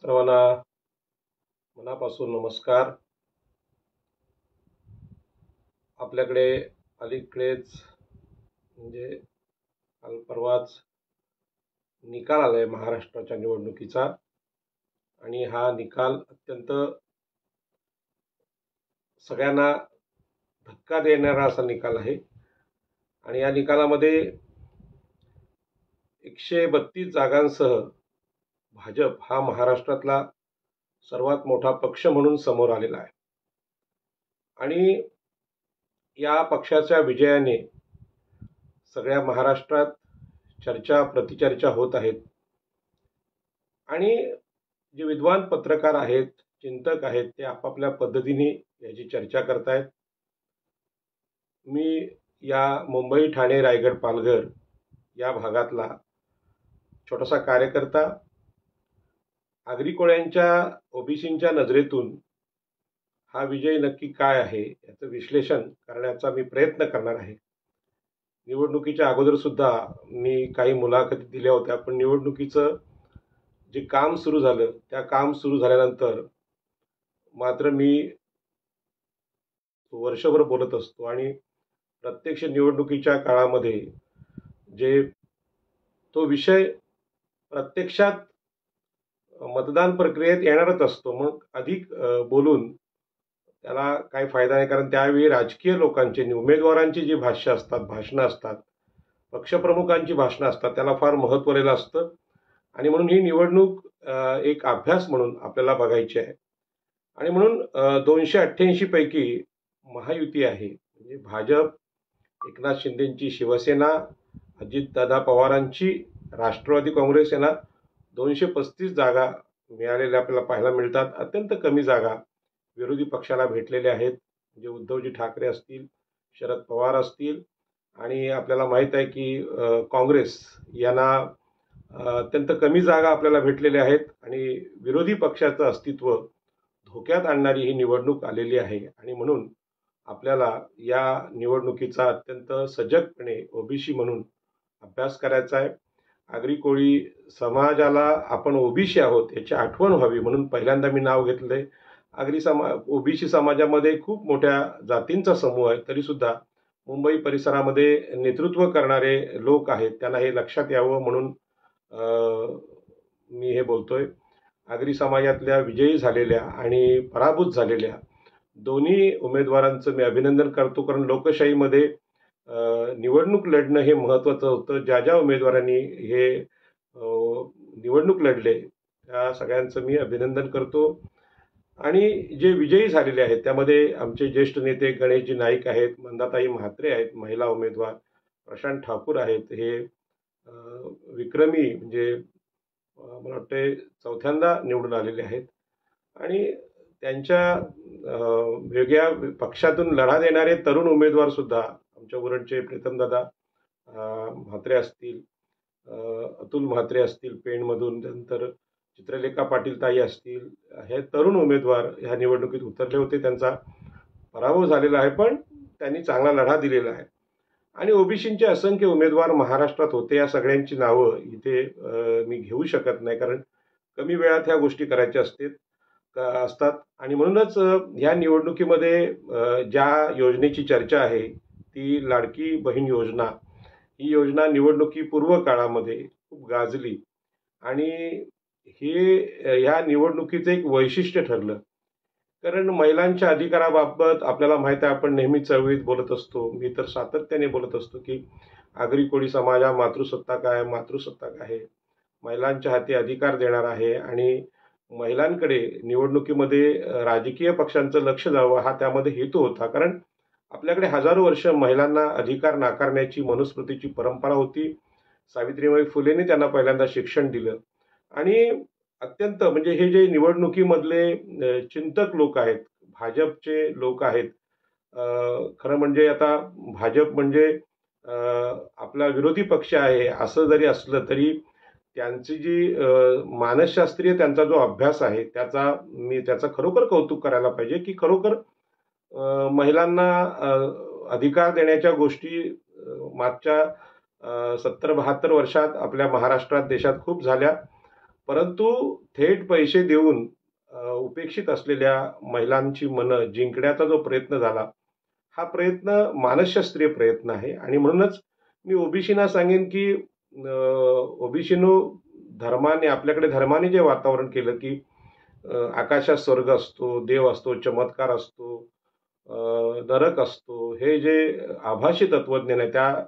सर्वांना मनापासून नमस्कार. आपल्याकडे अलीकडेच म्हणजे काल परवाच निकाल आलाय महाराष्ट्राच्या निवडणुकीचा आणि हा निकाल अत्यंत सगळ्यांना धक्का देणारा असा निकाल आहे. आणि या निकालामध्ये 132 जागांसह भाजप हा महाराष्ट्रातला सर्वात मोठा पक्ष म्हणून समोर आलेला आहे. आणि या पक्षाच्या विजयाने सगळ्या महाराष्ट्रात चर्चा प्रतिचर्चा होत आहेत आणि जे विद्वान पत्रकार आहेत, चिंतक आहेत, ते आपापल्या पद्धतीने याची चर्चा करतायत. मी या मुंबई, ठाणे, रायगड, पालघर या भागातला छोटासा कार्यकर्ता, आगरी कोळ्यांच्या ओबीसींच्या नजरेतून हा विजय नक्की काय आहे याचं विश्लेषण करण्याचा मी प्रयत्न करणार आहे. निवडणुकीच्या अगोदर सुद्धा मी काही मुलाखती दिल्या होत्या, पण निवडणुकीचं जे काम सुरू झालं त्या काम सुरू झाल्यानंतर मात्र मी वर्षभर बोलत असतो आणि प्रत्यक्ष निवडणुकीच्या काळामध्ये जे तो विषय प्रत्यक्षात मतदान प्रक्रियेत येणारच असतो, मग अधिक बोलून त्याला काही फायदा नाही. कारण त्यावेळी राजकीय लोकांची, उमेदवारांची जी भाषणं असतात, पक्षप्रमुखांची भाषणं असतात, त्याला फार महत्त्व दिलेलं असतं. आणि म्हणून ही निवडणूक एक अभ्यास म्हणून आपल्याला बघायची आहे. आणि म्हणून 288 पैकी महायुती आहे, म्हणजे भाजप, एकनाथ शिंदेंची शिवसेना, अजितदादा पवारांची राष्ट्रवादी काँग्रेस यांना 235 जागा मिळालेल्या आपल्याला पाहायला मिळतात. अत्यंत कमी जागा विरोधी पक्षाला भेटलेल्या आहेत, म्हणजे उद्धवजी ठाकरे असतील, शरद पवार असतील, आणि आपल्याला माहीत आहे की काँग्रेस यांना अत्यंत कमी जागा आपल्याला भेटलेल्या आहेत. आणि विरोधी पक्षाचं अस्तित्व धोक्यात आणणारी ही निवडणूक आलेली आहे. आणि म्हणून आपल्याला या निवडणुकीचा अत्यंत सजगपणे ओबीसी म्हणून अभ्यास करायचा आहे. आगरी कोळी समाजाला आपण ओबीसी आहोत याची आठवण व्हावी म्हणून पहिल्यांदा मी नाव घेतलंय. ओबीसी समाजामध्ये खूप मोठ्या जातींचा समूह आहे, तरी सुद्धा मुंबई परिसरामध्ये नेतृत्व करणारे लोक आहेत, त्यांना हे लक्षात यावं म्हणून मी हे बोलतोय. आगरी समाजातल्या विजयी झालेल्या आणि पराभूत झालेल्या दोन्ही उमेदवारांचं मी अभिनंदन करतो, कारण लोकशाहीमध्ये निवडणूक लढणं हे महत्त्वाचं होतं. ज्या ज्या उमेदवारांनी हे निवडणूक लढले त्या सगळ्यांचं मी अभिनंदन करतो. आणि जे विजयी झालेले आहेत त्यामध्ये आमचे ज्येष्ठ नेते गणेशजी नाईक आहेत, मंदाताई म्हात्रे आहेत महिला उमेदवार, प्रशांत ठाकूर आहेत, हे विक्रमी म्हणजे मला वाटते चौथ्यांदा निवडून आलेले आहेत. आणि त्यांच्या वेगळ्या पक्षातून लढा देणारे तरुण उमेदवार सुद्धा आमच्या उरणचे प्रीतमदादा म्हात्रे असतील, अतुल म्हात्रे असतील पेणमधून, नंतर चित्रलेखा पाटील ताई असतील, हे तरुण उमेदवार ह्या निवडणुकीत उतरले होते. त्यांचा पराभव झालेला आहे, पण त्यांनी चांगला लढा दिलेला आहे. आणि ओबीसींचे असंख्य उमेदवार महाराष्ट्रात होते. या सगळ्यांची नावं इथे मी घेऊ शकत नाही, कारण कमी वेळात ह्या गोष्टी करायच्या असतात. आणि म्हणूनच ह्या निवडणुकीमध्ये ज्या योजनेची चर्चा आहे ती लाडकी बहीण योजना, ही योजना निवडणुकीपूर्व काळामध्ये खूप गाजली. आणि हे या निवडणुकीचं एक वैशिष्ट्य ठरलं, कारण महिलांच्या अधिकाराबाबत आपल्याला माहिती आहे, आपण नेहमी चळवळीत बोलत असतो, मी तर सातत्याने बोलत असतो की आगरी कोळी समाज हा मातृसत्ताक आहे, महिलांच्या हाती अधिकार देणार आहे. आणि महिलांकडे निवडणुकीमध्ये राजकीय पक्षांचं लक्ष जावं हा त्यामध्ये हेतू होता, कारण आपल्याकडे हजारो वर्ष महिलांना अधिकार नाकारण्याची मनुस्मृतीची परंपरा होती. सावित्रीबाई फुलेंनी त्यांना पहिल्यांदा शिक्षण दिलं. आणि अत्यंत म्हणजे हे जे निवडणुकीमधले चिंतक लोक आहेत, भाजपचे लोक आहेत, खरं म्हणजे आता भाजप म्हणजे आपला विरोधी पक्ष आहे असं जरी असलं तरी त्यांची जी मानसशास्त्रीय त्यांचा जो अभ्यास आहे त्याचा खरोखर कौतुक करायला पाहिजे, की खरोखर महिलांना अधिकार देण्याच्या गोष्टी मागच्या 70-72 वर्षात आपल्या महाराष्ट्रात देशात खूप झाल्या. परंतु थेट पैसे देऊन उपेक्षित असलेल्या महिलांची मनं जिंकण्याचा जो प्रयत्न झाला, हा प्रयत्न मानसशास्त्रीय प्रयत्न आहे. आणि म्हणूनच मी ओबीसीना सांगेन की ओबीसीनो धर्माने, आपल्याकडे धर्माने जे वातावरण केलं की आकाशात स्वर्ग असतो, देव असतो, चमत्कार असतो, नरक असतो, हे जे आभासी तत्वज्ञान आहे, त्या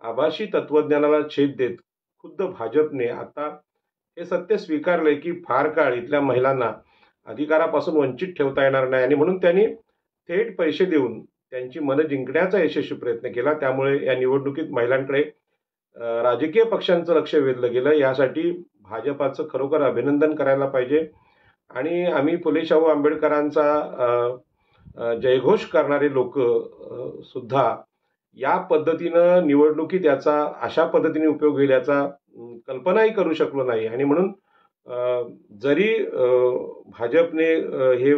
आभासी तत्वज्ञानाला छेद देत खुद्द भाजपने आता हे सत्य स्वीकारलंय की फार काळ इथल्या महिलांना अधिकारापासून वंचित ठेवता येणार नाही, आणि म्हणून त्यांनी थेट पैसे देऊन त्यांची मनं जिंकण्याचा यशस्वी प्रयत्न केला. त्यामुळे या निवडणुकीत महिलांकडे राजकीय पक्षांचं लक्ष वेधलं गेलं. यासाठी भाजपाचं खरोखर अभिनंदन करायला पाहिजे. आणि आम्ही फुले शाहू आंबेडकरांचा जयघोष करणारे लोक सुद्धा या पद्धतीनं निवडणुकीत याचा अशा पद्धतीने उपयोग होईल याचा कल्पनाही करू शकलो नाही. आणि म्हणून जरी भाजपने हे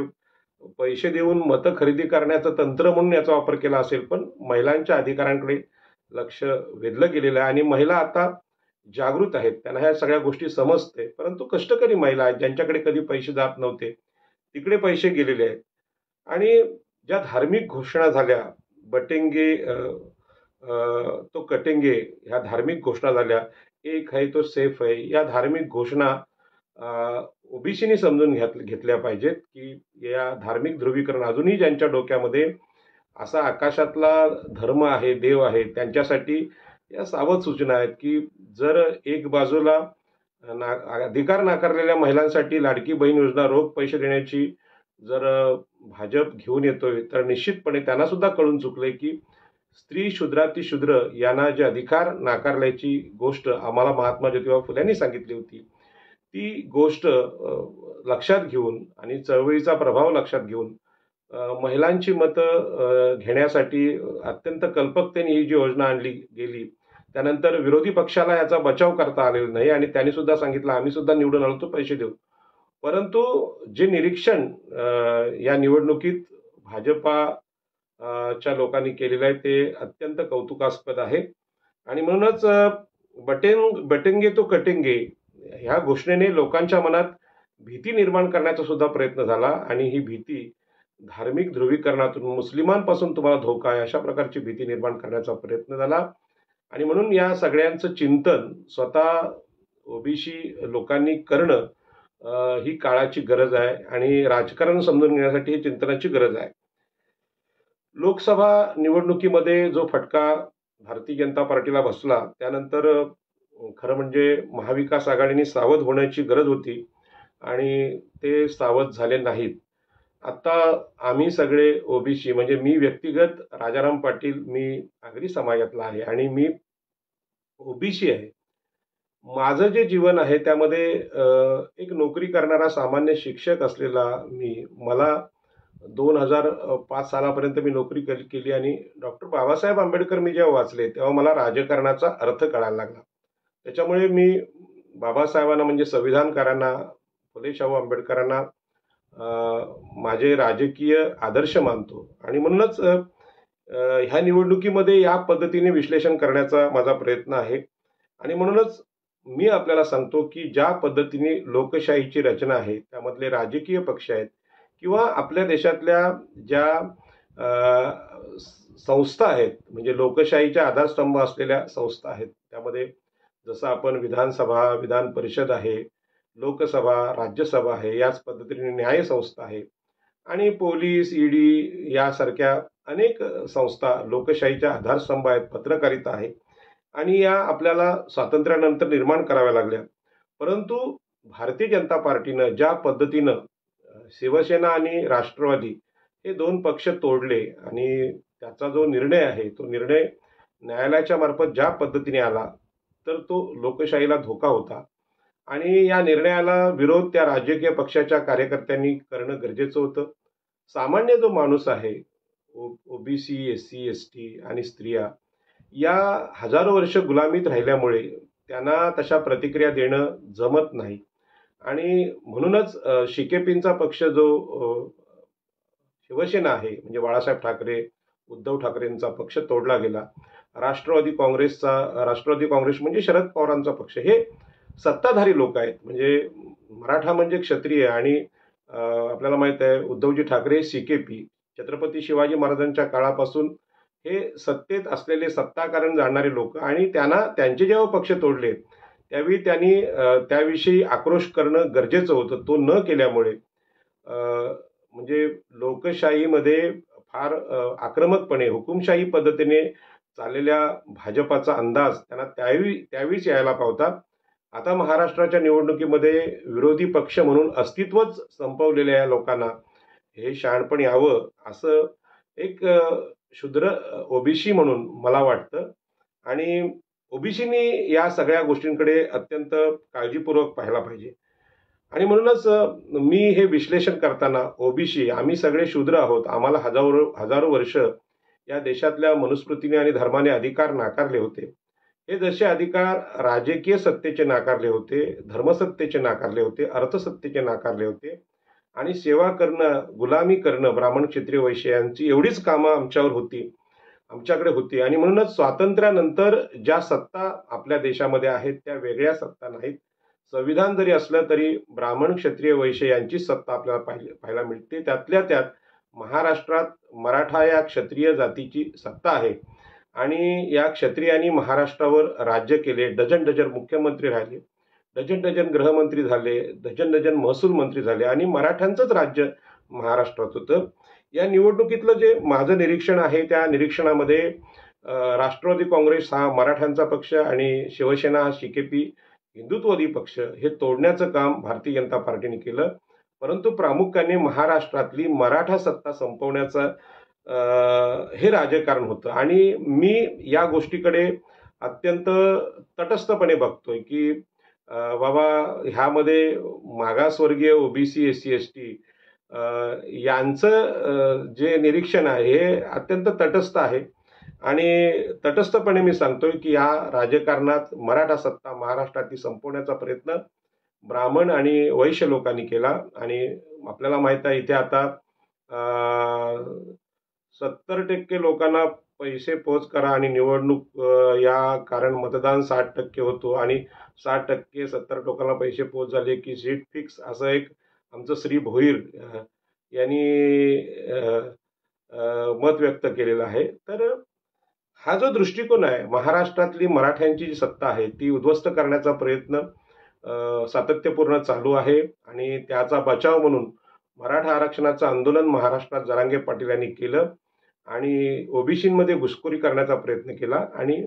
पैसे देऊन मतं खरेदी करण्याचं तंत्र म्हणून याचा वापर केला असेल, पण महिलांच्या अधिकारांकडे लक्ष वेधलं गेलेलं आहे. आणि महिला आता जागृत आहेत, त्यांना ह्या सगळ्या गोष्टी समजते. परंतु कष्टकरी महिला आहेत, ज्यांच्याकडे कधी पैसे जात नव्हते, तिकडे पैसे गेलेले आहेत. आणि ज्या धार्मिक घोषणा झाल्या, बटेंगे तो कटेंगे, ह्या धार्मिक घोषणा झाल्या, एक है तो सेफ है, या धार्मिक घोषणा ओबीसीनी समजून घेतल्या पाहिजेत की या धार्मिक ध्रुवीकरण अजूनही ज्यांच्या डोक्यामध्ये असा आकाशातला धर्म आहे, देव आहे, त्यांच्यासाठी या सावध सूचना आहेत की जर एक बाजूला अधिकार नाकारलेल्या महिलांसाठी लाडकी बहीण योजना, रोख पैसे देण्याची जर भाजप घेऊन येतोय, तर निश्चितपणे त्यांना सुद्धा कळून चुकले की स्त्री शूद्राती शूद्र यांना जे अधिकार नाकारल्याची गोष्ट आम्हाला महात्मा ज्योतिबा फुल्यांनी सांगितली होती, ती गोष्ट लक्षात घेऊन आणि चळवळीचा प्रभाव लक्षात घेऊन महिलांची मतं घेण्यासाठी अत्यंत कल्पकतेने ही जी योजना आणली गेली. त्यानंतर विरोधी पक्षाला याचा बचाव करता आलेला नाही आणि त्यांनी सुद्धा सांगितलं आम्ही सुद्धा निवडून आलो तर पैसे देऊ. परंतु जे निरीक्षण या निवडणुकीत भाजपा च्या लोकांनी केलेलं आहे ते अत्यंत कौतुकास्पद आहे. आणि म्हणूनच बटेंगे तो कटेंगे ह्या घोषणेने लोकांच्या मनात भीती निर्माण करण्याचा सुद्धा प्रयत्न झाला. आणि ही भीती धार्मिक ध्रुवीकरणातून, मुस्लिमांपासून तुम्हाला धोका आहे, अशा प्रकारची भीती निर्माण करण्याचा प्रयत्न झाला. आणि म्हणून या सगळ्यांचं चिंतन स्वतः ओबीसी लोकांनी करणं ही काळाची गरज आहे आणि राजकारण समजून घेण्यासाठी ही चिंतनाची गरज आहे. लोकसभा निवडणुकीमध्ये जो फटका भारतीय जनता पार्टीला बसला, त्यानंतर खरं म्हणजे महाविकास आघाडीने सावध होण्याची गरज होती आणि ते सावध झाले नाहीत. आता आम्ही सगळे ओबीसी, म्हणजे मी व्यक्तिगत राजाराम पाटील, मी आगरी समाजातला आहे आणि मी ओबीसी आहे. माझं जे जीवन आहे त्यामध्ये एक नोकरी करणारा सामान्य शिक्षक असलेला मला 2005 सालापर्यंत मी नोकरी केली आणि डॉक्टर बाबासाहेब आंबेडकर मी जेव्हा वाचले तेव्हा मला राजकारणाचा अर्थ कळायला लागला. त्याच्यामुळे मी बाबासाहेबांना, म्हणजे संविधानकारांना, फुले शाहू आंबेडकरांना माझे राजकीय आदर्श मानतो. आणि म्हणूनच ह्या निवडणुकीमध्ये या पद्धतीने विश्लेषण करण्याचा माझा प्रयत्न आहे. आणि म्हणूनच मी आपल्याला सांगतो की ज्या पद्धतीने लोकशाहीची रचना आहे, त्यामधले राजकीय पक्ष आहेत किंवा आपल्या देशातल्या ज्या संस्था आहेत, म्हणजे लोकशाहीच्या आधारस्तंभ असलेल्या संस्था आहेत, त्यामध्ये जसं आपण विधानसभा, विधान परिषद आहे, लोकसभा, राज्यसभा आहे, याच पद्धतीने न्याय संस्था आहे आणि पोलीस, ईडी यासारख्या अनेक संस्था लोकशाहीच्या आधारस्तंभ आहेत, पत्रकारिता आहे. आणि या आपल्याला स्वातंत्र्यानंतर निर्माण कराव्या लागल्या. परंतु भारतीय जनता पार्टीनं ज्या पद्धतीनं शिवसेना आणि राष्ट्रवादी हे दोन पक्ष तोडले आणि त्याचा जो निर्णय आहे तो निर्णय न्यायालयाच्या मार्फत ज्या पद्धतीने आला, तर तो लोकशाहीला धोका होता. आणि या निर्णयाला विरोध त्या राजकीय पक्षाच्या कार्यकर्त्यांनी करणं गरजेचं होतं. सामान्य जो माणूस आहे, ओबीसी, एससी, एसटी आणि स्त्रिया या हजारो वर्ष गुलामीत राहिल्यामुळे त्यांना तशा प्रतिक्रिया देणं जमत नाही. आणि म्हणूनच शिकेपींचा पक्ष जो शिवसेना आहे, म्हणजे बाळासाहेब ठाकरे, उद्धव ठाकरेंचा पक्ष तोडला गेला. राष्ट्रवादी काँग्रेस म्हणजे शरद पवारांचा पक्ष, हे सत्ताधारी लोक आहेत. म्हणजे मराठा म्हणजे क्षत्रिय आणि आपल्याला माहित आहे उद्धवजी ठाकरे CKP छत्रपती शिवाजी महाराजांच्या काळापासून हे सत्तेत असलेले सत्ताकारण जाणणारे लोक आणि त्यांना त्यांचे जेव्हा पक्ष तोडले त्यावेळी त्यांनी त्याविषयी आक्रोश करणं गरजेचं होतं. तो न केल्यामुळे म्हणजे लोकशाहीमध्ये फार आक्रमकपणे हुकुमशाही पद्धतीने चाललेल्या भाजपाचा अंदाज त्यांना त्यावेळीच यायला पावता. आता महाराष्ट्राच्या निवडणुकीमध्ये विरोधी पक्ष म्हणून अस्तित्वच संपवलेल्या या लोकांना हे शहाणपण यावं असं एक शूद्र ओबीसी म्हणून मला वाटतं. आणि ओबीसीनी या सगळ्या गोष्टींकडे अत्यंत काळजीपूर्वक पाहायला पाहिजे. आणि म्हणूनच मी हे विश्लेषण करताना ओबीसी आम्ही सगळे शूद्र आहोत, आम्हाला हजारो हजारो वर्ष या देशातल्या मनुस्मृतीने आणि धर्माने अधिकार नाकारले होते. हे जसे अधिकार राजकीय सत्तेचे नाकारले होते, धर्मसत्तेचे नाकारले होते, अर्थसत्तेचे नाकारले होते आणि सेवा करणं, गुलामी करणं ब्राह्मण क्षत्रिय वैश्य यांची एवढीच कामं आमच्याकडे होती. आणि म्हणूनच स्वातंत्र्यानंतर ज्या सत्ता आपल्या देशामध्ये आहेत त्या वेगळ्या सत्ता नाहीत. संविधान जरी असलं तरी ब्राह्मण क्षत्रिय वैश्य यांची सत्ता आपल्याला पाहायला मिळते. त्यातल्या त्यात महाराष्ट्रात मराठा या क्षत्रिय जातीची सत्ता आहे आणि या क्षत्रियांनी महाराष्ट्रावर राज्य केले. डझन डझन मुख्यमंत्री राहिले, डझन डझन गृहमंत्री झाले, डझन डझन महसूल मंत्री झाले आणि मराठ्यांचंच राज्य महाराष्ट्रात होतं. या निवडणुकीतलं जे माझं निरीक्षण आहे त्या निरीक्षणामध्ये राष्ट्रवादी काँग्रेस हा मराठ्यांचा पक्ष आणि शिवसेना हा CKP हिंदुत्ववादी पक्ष हे तोडण्याचं काम भारतीय जनता पार्टीने केलं. परंतु प्रामुख्याने महाराष्ट्रातली मराठा सत्ता संपवण्याचं हे राजकारण होतं. आणि मी या गोष्टीकडे अत्यंत तटस्थपणे बघतोय की बाबा ह्यामध्ये मागासवर्गीय ओबीसी SC ST यांचं जे निरीक्षण आहे हे अत्यंत तटस्थ आहे. आणि तटस्थपणे मी सांगतोय की या राजकारणात मराठा सत्ता महाराष्ट्रातली संपवण्याचा प्रयत्न ब्राह्मण आणि वैश्य लोकांनी केला. आणि आपल्याला माहित आहे इथे आता 70% लोकांना पैसे पोच करा आणि निवडणूक या कारण मतदान 60% होतो आणि 60% 70 लोकांना पैसे पोच झाले की सीट फिक्स असं एक आमचं श्री भोईर यांनी मत व्यक्त केलेलं आहे. तर हा जो दृष्टिकोन आहे महाराष्ट्रातली मराठ्यांची जी सत्ता आहे ती उद्ध्वस्त करण्याचा प्रयत्न सातत्यपूर्ण चालू आहे. आणि त्याचा बचाव म्हणून मराठा आरक्षणाचं आंदोलन महाराष्ट्रात जरांगे पाटील यांनी केलं आणि ओबीसीमध्ये घुसखोरी करण्याचा प्रयत्न केला. आणि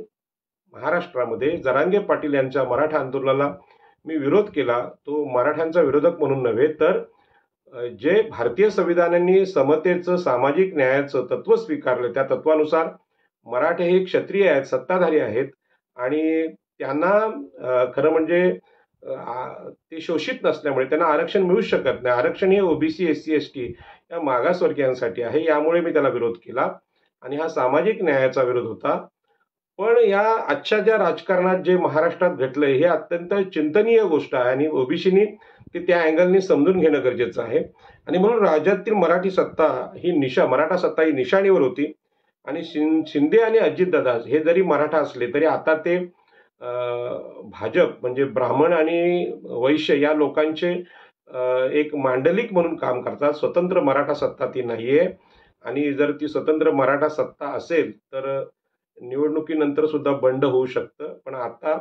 महाराष्ट्रामध्ये जरांगे पाटील यांच्या मराठा आंदोलनाला मी विरोध केला. तो मराठ्यांचा विरोधक म्हणून नव्हे तर जे भारतीय संविधानाने समतेचं सामाजिक न्यायाचं तत्व स्वीकारलं त्या तत्वानुसार मराठे हे क्षत्रिय आहेत, सत्ताधारी आहेत आणि त्यांना खरं म्हणजे ते शोषित नसल्यामुळे त्यांना आरक्षण मिळू शकत नाही. आरक्षण हे ओबीसी SC ST या मागासवर्गीयांसाठी आहे. यामुळे मी त्याला विरोध केला आणि हा सामाजिक न्यायाचा विरोध होता. पण या आजच्या ज्या राजकारणात जे महाराष्ट्रात घडलंय हे अत्यंत चिंतनीय गोष्ट आहे आणि ओबीसीनी ते त्या अँगलनी समजून घेणं गरजेचं आहे. आणि म्हणून राज्यातील मराठा सत्ता ही निशाणीवर होती. आणि शिंदे आणि अजितदादा हे जरी मराठा असले तरी आता ते भाजप म्हणजे ब्राह्मण आणि वैश्य या लोकांचे एक मांडलिक म्हणून काम करतात. स्वतंत्र मराठा सत्ता ती नाहीये. आणि जर ती स्वतंत्र मराठा सत्ता असेल तर निवडणुकीनंतर सुद्धा बंड होऊ शकतं. पण आता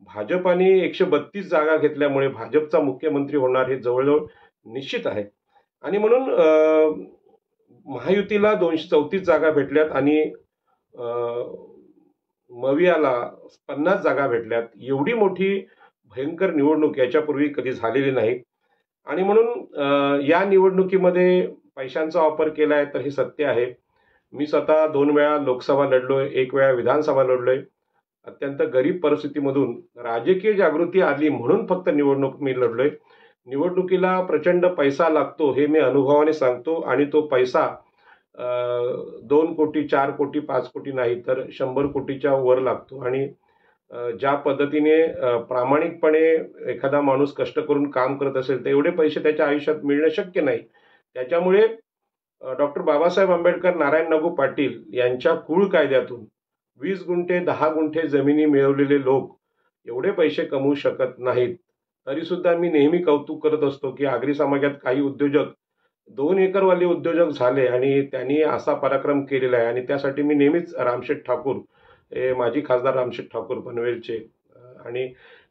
भाजपाने 132 जागा घेतल्यामुळे भाजपचा मुख्यमंत्री होणार हे जवळजवळ निश्चित आहे. आणि म्हणून महायुतीला 234 जागा भेटल्यात आणि मवियाला 50 जागा भेटल्यात. एवढी मोठी भयंकर निवडणूक याच्यापूर्वी कधी झालेली नाही. आणि म्हणून या निवडणुकीमध्ये पैशांचा वापर केलाय तर हे सत्य आहे. मी स्वतः 2 वेळा लोकसभा लढलोय, 1 वेळा विधानसभा लढलोय. अत्यंत गरीब परिस्थितीमधून राजकीय जागृती आली म्हणून फक्त निवडणूक मी लढलोय. निवडणुकीला प्रचंड पैसा लागतो हे मी अनुभवाने सांगतो आणि तो पैसा 2 कोटी 4 कोटी 5 कोटी नाही तर 100 कोटीच्या वर लागतो. आणि ज्या पद्धतीने प्रामाणिकपणे एखादा माणूस कष्ट करून काम करत असेल तर एवढे पैसे त्याच्या आयुष्यात मिळणं शक्य नाही. त्याच्यामुळे डॉक्टर बाबासाहेब आंबेडकर, नारायण नागू पाटील यांच्या कुळ कायद्यातून 20 गुंठे 10 गुंठे जमिनी मिळवलेले लोक एवढे पैसे कमवू शकत नाहीत. तरीसुद्धा मी नेहमी कौतुक करत असतो की आगरी समाजात काही उद्योजक 2 एकरवाले उद्योजक झाले आणि त्यांनी असा पराक्रम केलेला आहे. आणि त्यासाठी मी नेहमीच रामशेठ ठाकूर, हे माजी खासदार रामशेठ ठाकूर पनवेलचे, आणि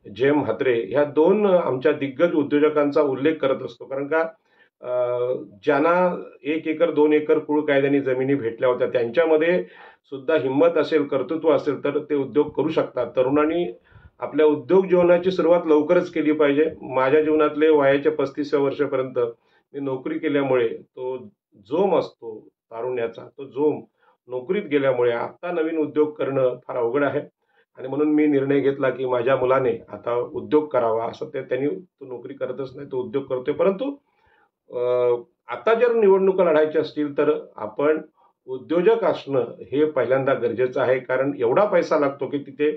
जेम म्हात्रे ह्या 2 आमच्या दिग्गज उद्योजकांचा उल्लेख करत असतो. कारण का ज्यांना 1 एकर 2 एकर कुळ कायद्याने जमिनी भेटल्या होत्या, त्यांच्यामध्ये सुद्धा हिंमत असेल, कर्तृत्व असेल तर ते उद्योग करू शकतात. तरुणांनी आपल्या उद्योग जीवनाची सुरुवात लवकरच केली पाहिजे. माझ्या जीवनातले वयाच्या 35व्या वर्षापर्यंत मी नोकरी केल्यामुळे तो जोम असतो तारुण्याचा, तो जोम नोकरीत गेल्यामुळे आता नवीन उद्योग करणं फार अवघड आहे. आणि म्हणून मी निर्णय घेतला की माझ्या मुलाने आता उद्योग करावा. असं त्यांनी, तो नोकरी करतच नाही, तो उद्योग करतोय. परंतु आता जर निवडणुका लढायच्या असतील तर आपण उद्योजक असणं हे पहिल्यांदा गरजेचं आहे. कारण एवढा पैसा लागतो की तिथे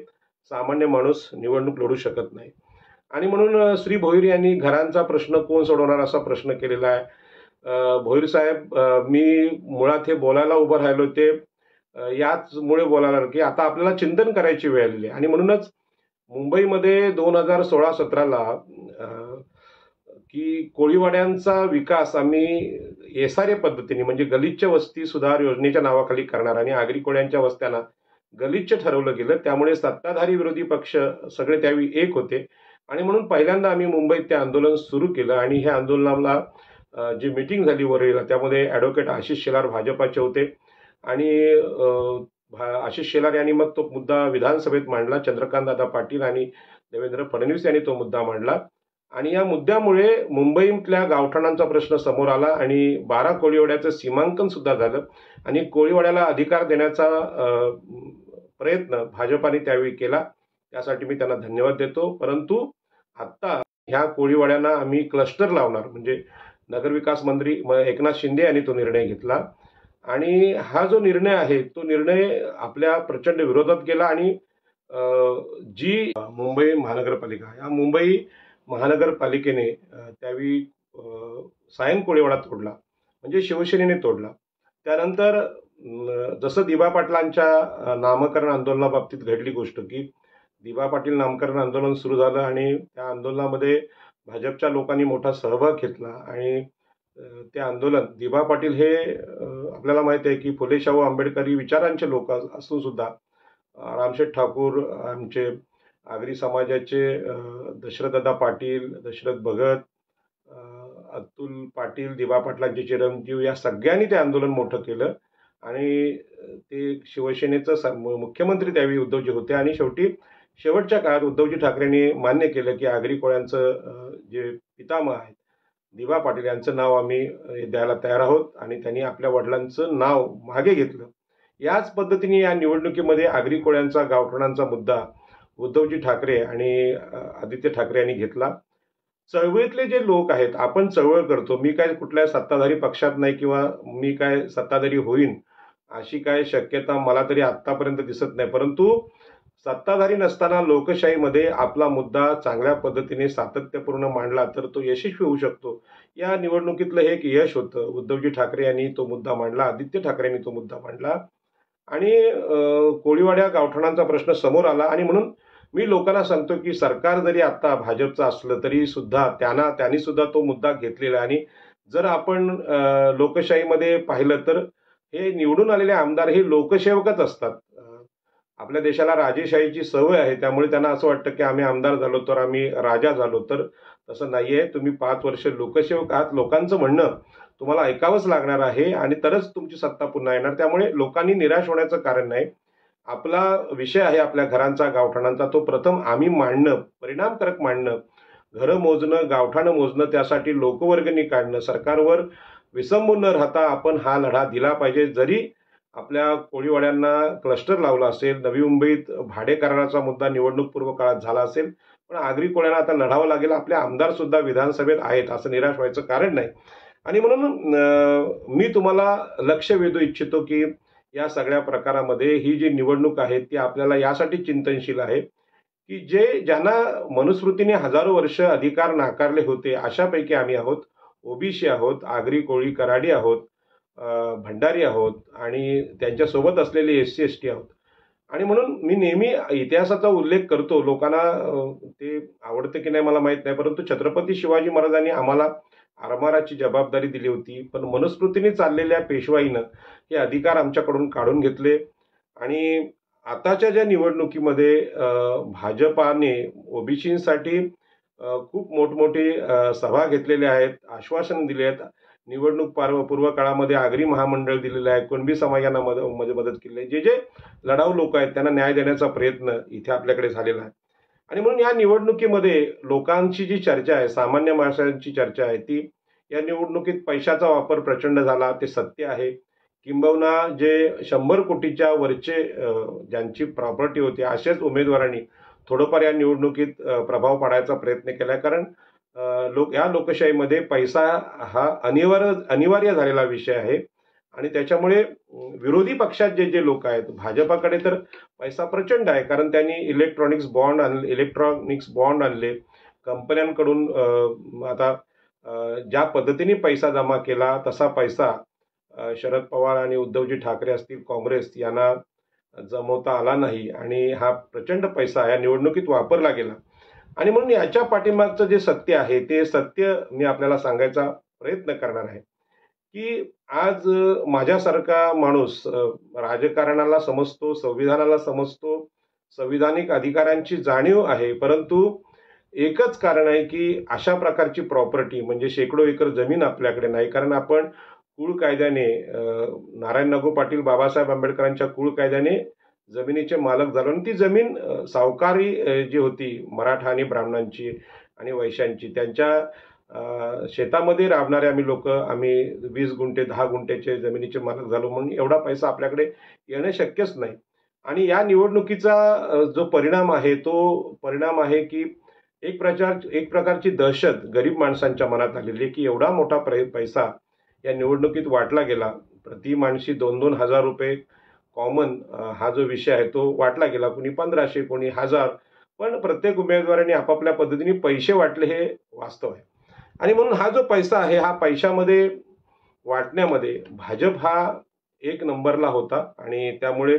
सामान्य माणूस निवडणूक लढू शकत नाही. आणि म्हणून श्री भोईर यांनी घरांचा प्रश्न कोण सोडवणार असा प्रश्न केलेला आहे. भोईर साहेब, मी मुळात हे बोलायला उभं राहिलो ते याचमुळे बोलायला की आता आपल्याला चिंतन करायची वेळ आलेली आहे. आणि म्हणूनच मुंबईमध्ये 2016-17ला की कोळीवाड्यांचा विकास आम्ही एसआरए पद्धतीने, म्हणजे गलिच्छ वस्ती सुधार योजनेच्या नावाखाली करणार, आणि आगरी कोळ्यांच्या वस्त्यांना गलिच्छ ठरवलं गेलं. त्यामुळे सत्ताधारी विरोधी पक्ष सगळे त्यावेळी एक होते. आणि म्हणून पहिल्यांदा आम्ही मुंबईत ते आंदोलन सुरू केलं. आणि ह्या आंदोलनाला जी मीटिंग झाली वरळीला, त्यामध्ये ॲडव्होकेट आशिष शेलार भाजपाचे होते. आणि आशिष शेलार यांनी मग तो मुद्दा विधानसभेत मांडला. चंद्रकांतदादा पाटील आणि देवेंद्र फडणवीस यांनी तो मुद्दा मांडला. आणि या मुद्द्यामुळे मुंबईतल्या गावठाणांचा प्रश्न समोर आला आणि 12 कोळीवाड्याचं सीमांकन सुद्धा झालं. आणि कोळीवाड्याला अधिकार देण्याचा प्रयत्न भाजपाने त्यावेळी केला. त्यासाठी मी त्यांना धन्यवाद देतो. परंतु आत्ता ह्या कोळीवाड्यांना आम्ही क्लस्टर लावणार, म्हणजे नगरविकास मंत्री एकनाथ शिंदे यांनी तो निर्णय घेतला. आणि हा जो निर्णय आहे तो निर्णय आपल्या प्रचंड विरोधात गेला. आणि जी मुंबई महानगरपालिका, या मुंबई महानगरपालिकेने त्यावेळी सायन कोळीवाडा तोडला, म्हणजे शिवसेनेने तोडला. त्यानंतर जसं दिबा पाटलांच्या नामकरण आंदोलनाबाबतीत घडली गोष्ट की दिबा पाटील नामकरण आंदोलन सुरू झालं आणि त्या आंदोलनामध्ये भाजपच्या लोकांनी मोठा सहभाग घेतला. आणि ते आंदोलन, दिबा पाटील हे आपल्याला माहिती आहे की फुले शाहू आंबेडकरी विचारांचे लोक असून सुद्धा रामशेठ ठाकूर, आमचे आगरी समाजाचे दशरथदादा पाटील, दशरथ भगत, अतुल पाटील, दिबा पाटलांचे चिरंजीव, या सगळ्यांनी ते आंदोलन मोठं केलं. आणि ते शिवसेनेचं मुख्यमंत्री त्यावेळी उद्धवजी होते. आणि शेवटच्या काळात उद्धवजी ठाकरेंनी मान्य केलं की आगरी कोळ्यांचं जे पितामह आहेत दिबा पाटील यांचं नाव आम्ही द्यायला तयार आहोत. आणि त्यांनी आपल्या वडिलांचं नाव मागे घेतलं. याच पद्धतीने या निवडणुकीमध्ये आगरी कोळ्यांचा, गावठाणांचा मुद्दा उद्धवजी ठाकरे आणि आदित्य ठाकरे यांनी घेतला. चळवळीतले जे लोक आहेत, आपण चळवळ करतो, मी काय कुठल्या सत्ताधारी पक्षात नाही किंवा मी काय सत्ताधारी होईन अशी काय शक्यता मला तरी आत्तापर्यंत दिसत नाही. परंतु सत्ताधारी नसताना लोकशाहीमध्ये आपला मुद्दा चांगल्या पद्धतीने सातत्यपूर्ण मांडला तर तो यशस्वी होऊ शकतो. या निवडणुकीतलं हे एक यश होतं. उद्धवजी ठाकरे यांनी तो मुद्दा मांडला, आदित्य ठाकरे यांनी तो मुद्दा मांडला आणि कोळीवाड्या गावठाणांचा प्रश्न समोर आला. आणि म्हणून मी लोकांना सांगतो की सरकार जरी आता भाजपचं असलं तरी सुद्धा त्यांनी सुद्धा तो मुद्दा घेतलेला आहे. आणि जर आपण लोकशाहीमध्ये पाहिलं तर हे निवडून आलेले आमदार हे लोकसेवकच असतात. आपल्या देशाला राजेशाहीची सवय आहे, त्यामुळे त्यांना असं वाटतं की आम्ही आमदार झालो तर आम्ही राजा झालो. तर तसं नाहीये. तुम्ही 5 वर्ष लोकसेवक आहात. लोकांचं म्हणणं तुम्हाला ऐकावंच लागणार आहे आणि तरच तुमची सत्ता पुन्हा येणार. त्यामुळे लोकांनी निराश होण्याचं कारण नाही. आपला विषय आहे आपल्या घरांचा, गावठाणांचा, तो प्रथम आम्ही मांडणं, परिणामकारक मांडणं, घरं मोजणं, गावठाणं मोजणं, त्यासाठी लोकवर्गणी काढणं, सरकारवर विसंबून न राहता आपण हा लढा दिला पाहिजे. जरी आपल्या कोळीवाड्यांना क्लस्टर लावला असेल, नवी मुंबईत भाडे कराराचा मुद्दा निवडणूक पूर्व काळात झाला असेल, पण आगरी कोळ्यांना आता लढावं लागेल. आपले आमदार सुद्धा विधानसभेत आहेत, असं निराश व्हायचं कारण नाही. आणि म्हणून मी तुम्हाला लक्ष वेधू इच्छितो की या सगळ्या प्रकारामध्ये ही जी निवडणूक आहे ती आपल्याला यासाठी चिंतनशील आहे की ज्यांना मनुस्मृतीने हजारो वर्ष अधिकार नाकारले होते अशापैकी आम्ही आहोत. ओबीसी आहोत, आगरी कोळी कराडी आहोत, भंडारी आहोत आणि त्यांच्यासोबत असलेले SC ST आहोत. आणि म्हणून मी नेहमी इतिहासाचा उल्लेख करतो. लोकांना ते आवडतं की नाही मला माहीत नाही, परंतु छत्रपती शिवाजी महाराजांनी आम्हाला आरमाराची जबाबदारी दिली होती. पण मनुस्मृतीने चाललेल्या पेशवाईनं हे अधिकार आमच्याकडून काढून घेतले आणि आताच्या ज्या निवडणुकीमध्ये भाजपाने ओबीसीसाठी खूप मोठमोठी सभा घेतलेल्या आहेत, आश्वासन दिले आहेत. निवडणूक पूर्व काळामध्ये आगरी महामंडळ दिलेलं आहे, कुणबी समाजांना मदत केली आहे. जे जे लढाऊ लोक आहेत त्यांना न्याय देण्याचा प्रयत्न इथे आपल्याकडे झालेला आहे. आणि म्हणून या निवडणुकीमध्ये लोकांची जी चर्चा आहे, सामान्य माणसांची चर्चा आहे, ती या निवडणुकीत पैशाचा वापर प्रचंड झाला ते सत्य आहे. किंबहुना जे 100 कोटीच्या वरचे ज्यांची प्रॉपर्टी होती अशाच उमेदवारांनी थोडंफार या निवडणुकीत प्रभाव पाडायचा प्रयत्न केला, कारण या लोकशाहीमध्ये पैसा हा अनिवार्य झालेला विषय आहे. आणि त्याच्यामुळे विरोधी पक्षात जे जे लोक आहेत, भाजपाकडे तर पैसा प्रचंड आहे, कारण त्यांनी इलेक्ट्रॉनिक्स बॉन्ड आणले कंपन्यांकडून. आता ज्या पद्धतीने पैसा जमा केला तसा पैसा शरद पवार आणि उद्धवजी ठाकरे असतील, काँग्रेस यांना जमवता आला नाही आणि हा प्रचंड पैसा या निवडणुकीत वापरला गेला. आणि म्हणून याच्या पाठीमागचं जे सत्य आहे ते सत्य मी आपल्याला सांगायचा प्रयत्न करणार आहे की आज माझ्यासारखा माणूस राजकारणाला समजतो, संविधानाला समजतो, संविधानिक अधिकारांची जाणीव आहे, परंतु एकच कारण आहे की अशा प्रकारची प्रॉपर्टी म्हणजे शेकडो एकर जमीन आपल्याकडे नाही. कारण आपण कुळ कायद्याने नारायण नागू पाटील, बाबासाहेब आंबेडकरांच्या कुळ कायद्याने जमिनीचे मालक झालो आणि ती जमीन सावकारी जी होती मराठा आणि ब्राह्मणांची आणि वैश्यांची, त्यांच्या शेतामध्ये राबणारे आम्ही लोक, आम्ही 20 गुंठे 10 गुंठ्याचे जमिनीचे मालक झालो, म्हणून एवढा पैसा आपल्याकडे येणं शक्यच नाही. आणि या निवडणुकीचा जो परिणाम आहे तो परिणाम आहे की एक प्रकारची दहशत गरीब माणसांच्या मनात आलेली आहे की एवढा मोठा पैसा या निवडणुकीत वाटला गेला. प्रति माणशी 2-2 हजार रुपये कॉमन हा जो विषय आहे तो वाटला गेला. कुणी 1500, कोणी 1000, पण प्रत्येक उमेदवाराने आपापल्या पद्धतीने पैसे वाटले हे वास्तव आहे. आणि म्हणून हा जो पैसा आहे हा पैशामध्ये वाटण्यामध्ये भाजप हा एक नंबरला होता. आणि त्यामुळे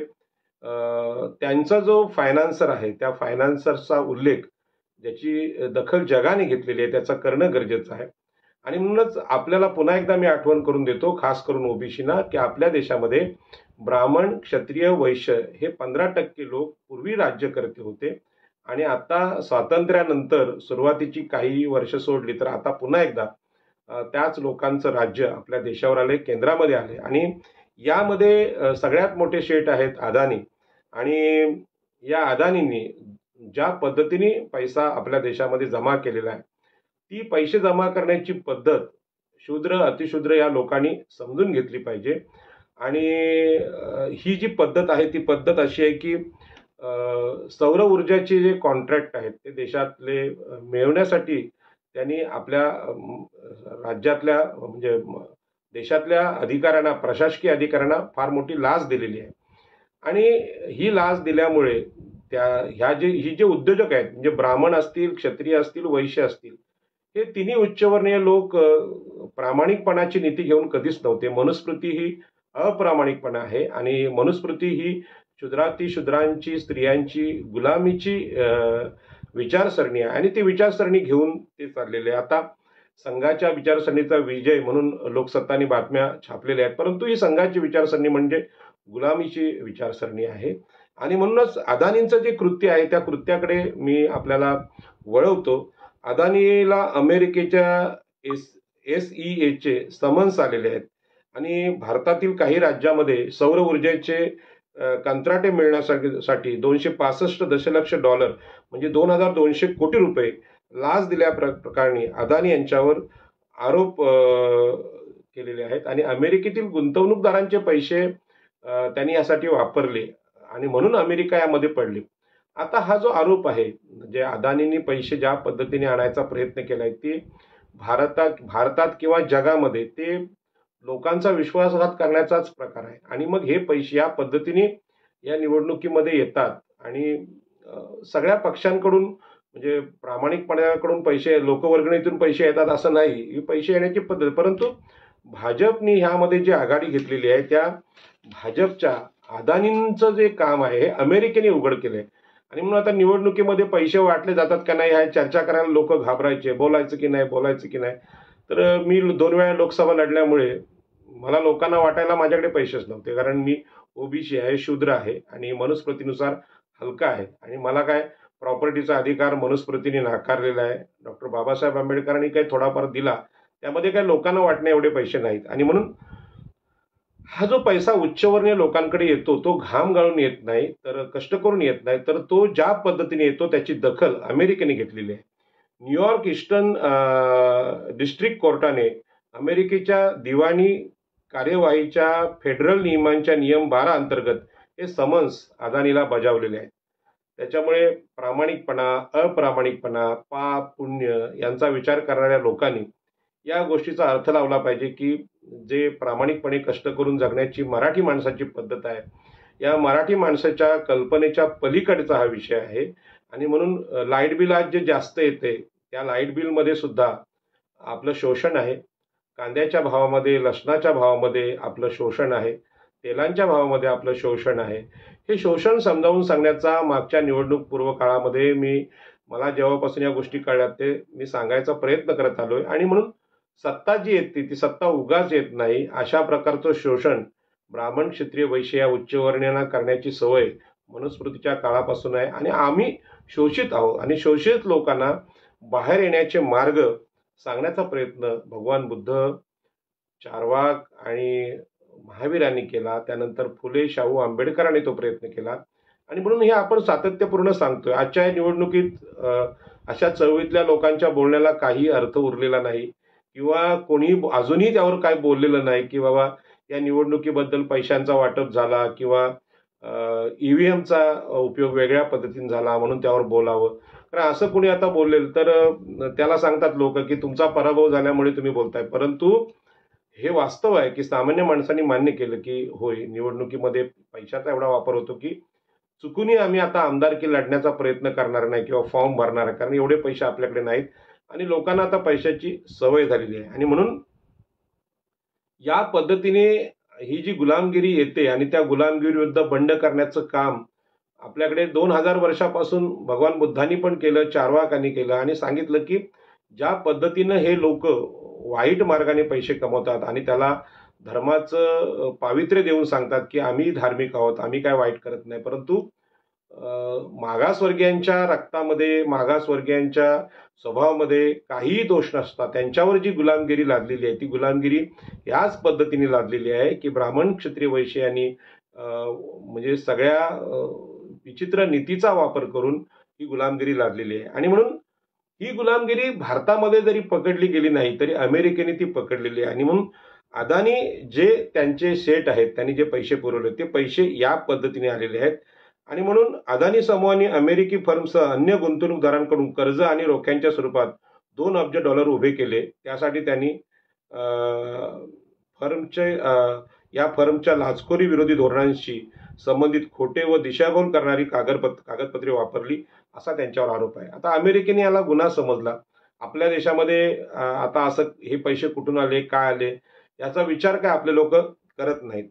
त्यांचा जो फायनान्सर आहे त्या फायनान्सरचा उल्लेख, ज्याची दखल जगाने घेतलेली आहे, त्याचा करणं गरजेचं आहे. आणि म्हणूनच आपल्याला पुन्हा एकदा मी आठवण करून देतो, खास करून ओबीसीना, की आपल्या देशामध्ये ब्राह्मण, क्षत्रिय, वैश्य हे 15% लोक पूर्वी राज्यकर्ते होते. आणि आता स्वातंत्र्यानंतर सुरुवातीची काही वर्ष सोडली तर आता पुन्हा एकदा त्याच लोकांचं राज्य आपल्या देशावर आले, केंद्रामध्ये आले. आणि यामध्ये सगळ्यात मोठे शेठ आहेत अदानी. आणि या अदानींनी ज्या पद्धतीने पैसा आपल्या देशामध्ये जमा केलेला आहे, ती पैसे जमा करण्याची पद्धत शूद्र अतिशूद्र या लोकांनी समजून घेतली पाहिजे. आणि ही जी पद्धत आहे ती पद्धत अशी आहे की सौर ऊर्जाचे जे कॉन्ट्रॅक्ट आहेत ते देशातले मिळवण्यासाठी त्यांनी आपल्या राज्यातल्या म्हणजे देशातल्या अधिकाऱ्यांना, प्रशासकीय अधिकाऱ्यांना फार मोठी लाच दिलेली आहे. आणि ही लाच दिल्यामुळे ही जे उद्योजक आहेत, म्हणजे ब्राह्मण असतील, क्षत्रिय असतील, वैश्य असतील, हे तिन्ही उच्चवर्णीय लोक प्रामाणिकपणाची नीती घेऊन कधीच नव्हते. मनुस्मृती ही अप्रामाणिकपणा आहे आणि मनुस्मृती ही शूद्रांची, स्त्रियांची गुलामीची विचारसरणी आहे आणि ती विचारसरणी घेऊन ते चाललेले. आता संघाच्या विचारसरणीचा विजय म्हणून लोकसत्तानी बातम्या छापलेल्या आहेत, परंतु ही संघाची विचारसरणी म्हणजे गुलामीची विचारसरणी आहे. आणि म्हणूनच अदानींचं जे कृत्य आहे त्या कृत्याकडे मी आपल्याला वळवतो. अदानीला अमेरिकेच्या SEAचे समन्स आलेले आहेत आणि भारतातील काही राज्यामध्ये सौर ऊर्जेचे कंत्राटे मिळण्यासाठी $265 दशलक्ष म्हणजे 2200 कोटी रुपये लाच दिल्या प्रकरणी अदानी यांच्यावर आरोप केलेले आहेत. आणि अमेरिकेतील गुंतवणूकदारांचे पैसे त्यांनी यासाठी वापरले आणि म्हणून अमेरिका यामध्ये पडली. आता हा जो आरोप आहे, जे अदानींनी पैसे ज्या पद्धतीने आणायचा प्रयत्न केलाय ते भारतात किंवा जगामध्ये ते लोकांचा विश्वासघात करण्याचाच प्रकार आहे. आणि मग हे पैसे या पद्धतीने या निवडणुकीमध्ये येतात आणि सगळ्या पक्षांकडून म्हणजे प्रामाणिकपणाकडून पैसे, लोकवर्गणीतून पैसे येतात असं नाही, ही पैसे येण्याची पद्धत. परंतु भाजपने ह्यामध्ये जी आघाडी घेतलेली आहे त्या भाजपच्या अदानींचं जे काम आहे हे अमेरिकेने उघड केलंय. आणि म्हणून आता निवडणुकीमध्ये पैसे वाटले जातात का नाही ह्या चर्चा करायला लोक घाबरायचे, बोलायचं की नाही बोलायचं की नाही. तर मी 2 वेळा लोकसभा लढल्यामुळे मला लोकांना वाटायला माझ्याकडे पैसेच नव्हते, कारण मी ओबीसी आहे, शूद्र आहे आणि मनुस्मृतीनुसार हलका आहे आणि मला काय प्रॉपर्टीचा अधिकार मनुस्मृतीने नाकारलेला आहे. डॉक्टर बाबासाहेब आंबेडकरांनी काही थोडाफार दिला, त्यामध्ये काही लोकांना वाटणे एवढे पैसे नाहीत. आणि म्हणून हा जो पैसा उच्चवर्णीय लोकांकडे येतो तो घाम गाळून येत नाही, तर कष्ट करून येत नाही, तर तो ज्या पद्धतीने येतो त्याची दखल अमेरिकेने घेतलेली आहे. न्यूयॉर्क ईस्टर्न डिस्ट्रिक्ट कोर्टाने अमेरिकेच्या दिवाणी कार्यवाहीच्या फेडरल नियमांच्या नियम 12 अंतर्गत हे समन्स अदानीला बजावलेले आहे. त्याच्यामुळे प्रामाणिकपणा, अप्रामाणिकपणा, पाप, पुण्य यांचा विचार करणाऱ्या लोकांनी या गोष्टीचा अर्थ लावला पाहिजे की जे प्रामाणिकपणे कष्ट करून जगण्याची मराठी माणसाची पद्धत आहे, या मराठी माणसाच्या कल्पनेच्या पलीकडचा हा विषय आहे. आणि म्हणून लाईट बिल आज जे जास्त येते त्या लाईट बिलमध्ये सुद्धा आपलं शोषण आहे. कांद्याच्या भावामध्ये, लसणाच्या भावामध्ये आपलं शोषण आहे, तेलांच्या भावामध्ये आपलं शोषण आहे. हे शोषण समजावून सांगण्याचा मागच्या निवडणूक पूर्व काळामध्ये मला जेव्हापासून या गोष्टी कळल्यात ते मी सांगायचा प्रयत्न करत आलोय. आणि म्हणून सत्ता जी येते ती सत्ता उगाच येत नाही. अशा प्रकारचं शोषण ब्राह्मण, क्षत्रिय, वैश्य या उच्चवर्णीयांना करण्याची सवय मनुस्मृतीच्या काळापासून आहे आणि आम्ही शोषित आहोत. आणि शोषित लोकांना बाहेर येण्याचे मार्ग सांगण्याचा प्रयत्न भगवान बुद्ध, चार्वाक आणि महावीरांनी केला. त्यानंतर फुले, शाहू आंबेडकरांनी तो प्रयत्न केला. आणि म्हणून हे आपण सातत्यपूर्ण सांगतोय. आजच्या या निवडणुकीत अशा चळवळीतल्या लोकांच्या बोलण्याला काही अर्थ उरलेला नाही किंवा कोणी अजूनही त्यावर काय बोललेलं नाही की बाबा या निवडणुकीबद्दल पैशांचा वाटप झाला किंवा ईव्हीएमचा उपयोग वेगळ्या पद्धतीने झाला म्हणून त्यावर बोलावं. कारण असं कोणी आता बोललेलं तर त्याला सांगतात लोक की तुमचा पराभव झाल्यामुळे तुम्ही बोलताय. परंतु हे वास्तव आहे की सामान्य माणसांनी मान्य केलं की होय, निवडणुकीमध्ये पैशाचा एवढा वापर होतो की चुकूनही आम्ही आता आमदारकी लढण्याचा प्रयत्न करणार नाही किंवा फॉर्म भरणार आहे, कारण एवढे पैसे आपल्याकडे नाहीत आणि लोकांना आता पैशाची सवय झालेली आहे. आणि म्हणून या पद्धतीने ही जी गुलामगिरी येते आणि त्या गुलामगिरी विरुद्ध बंड करण्याचं काम आपल्याकडे 2000 वर्षापासून भगवान बुद्धांनी पण केलं, चार्वाकांनी केलं आणि सांगितलं की ज्या पद्धतीनं हे लोक वाईट मार्गाने पैसे कमवतात आणि त्याला धर्माचं पावित्र्य देऊन सांगतात की आम्ही धार्मिक आहोत, आम्ही काय वाईट करत नाही, परंतु मागासवर्गीयांच्या रक्तामध्ये, मागासवर्गीयांच्या स्वभावामध्ये काहीही दोष नसतात. त्यांच्यावर जी गुलामगिरी लादलेली आहे ती गुलामगिरी याच पद्धतीने लादलेली आहे की ब्राह्मण, क्षत्रिय, वैश्य यांनी म्हणजे सगळ्या विचित्र नीतीचा वापर करून ही गुलामगिरी लादलेली आहे. आणि म्हणून ही गुलामगिरी भारतामध्ये जरी पकडली गेली नाही तरी अमेरिकेने ती पकडलेली आहे. आणि म्हणून अदानी जे त्यांचे सेट आहेत, त्यांनी जे पैसे पुरवले ते पैसे या पद्धतीने आलेले आहेत. आणि म्हणून अदानी समूहाने अमेरिकी फर्मसह अन्य गुंतवणूकदारांकडून कर्ज आणि रोख्यांच्या स्वरूपात $2 अब्ज उभे केले. त्यासाठी त्यांनी फर्मचे या फर्मच्या लाचखोरी विरोधी धोरणांशी संबंधित खोटे व दिशाभूल करणारी कागदपत्रे वापरली असा त्यांच्यावर आरोप आहे. आता अमेरिकेने याला गुन्हा समजला. आपल्या देशामध्ये आता असं हे पैसे कुठून आले, काय आले याचा विचार काय आपले लोक करत नाहीत.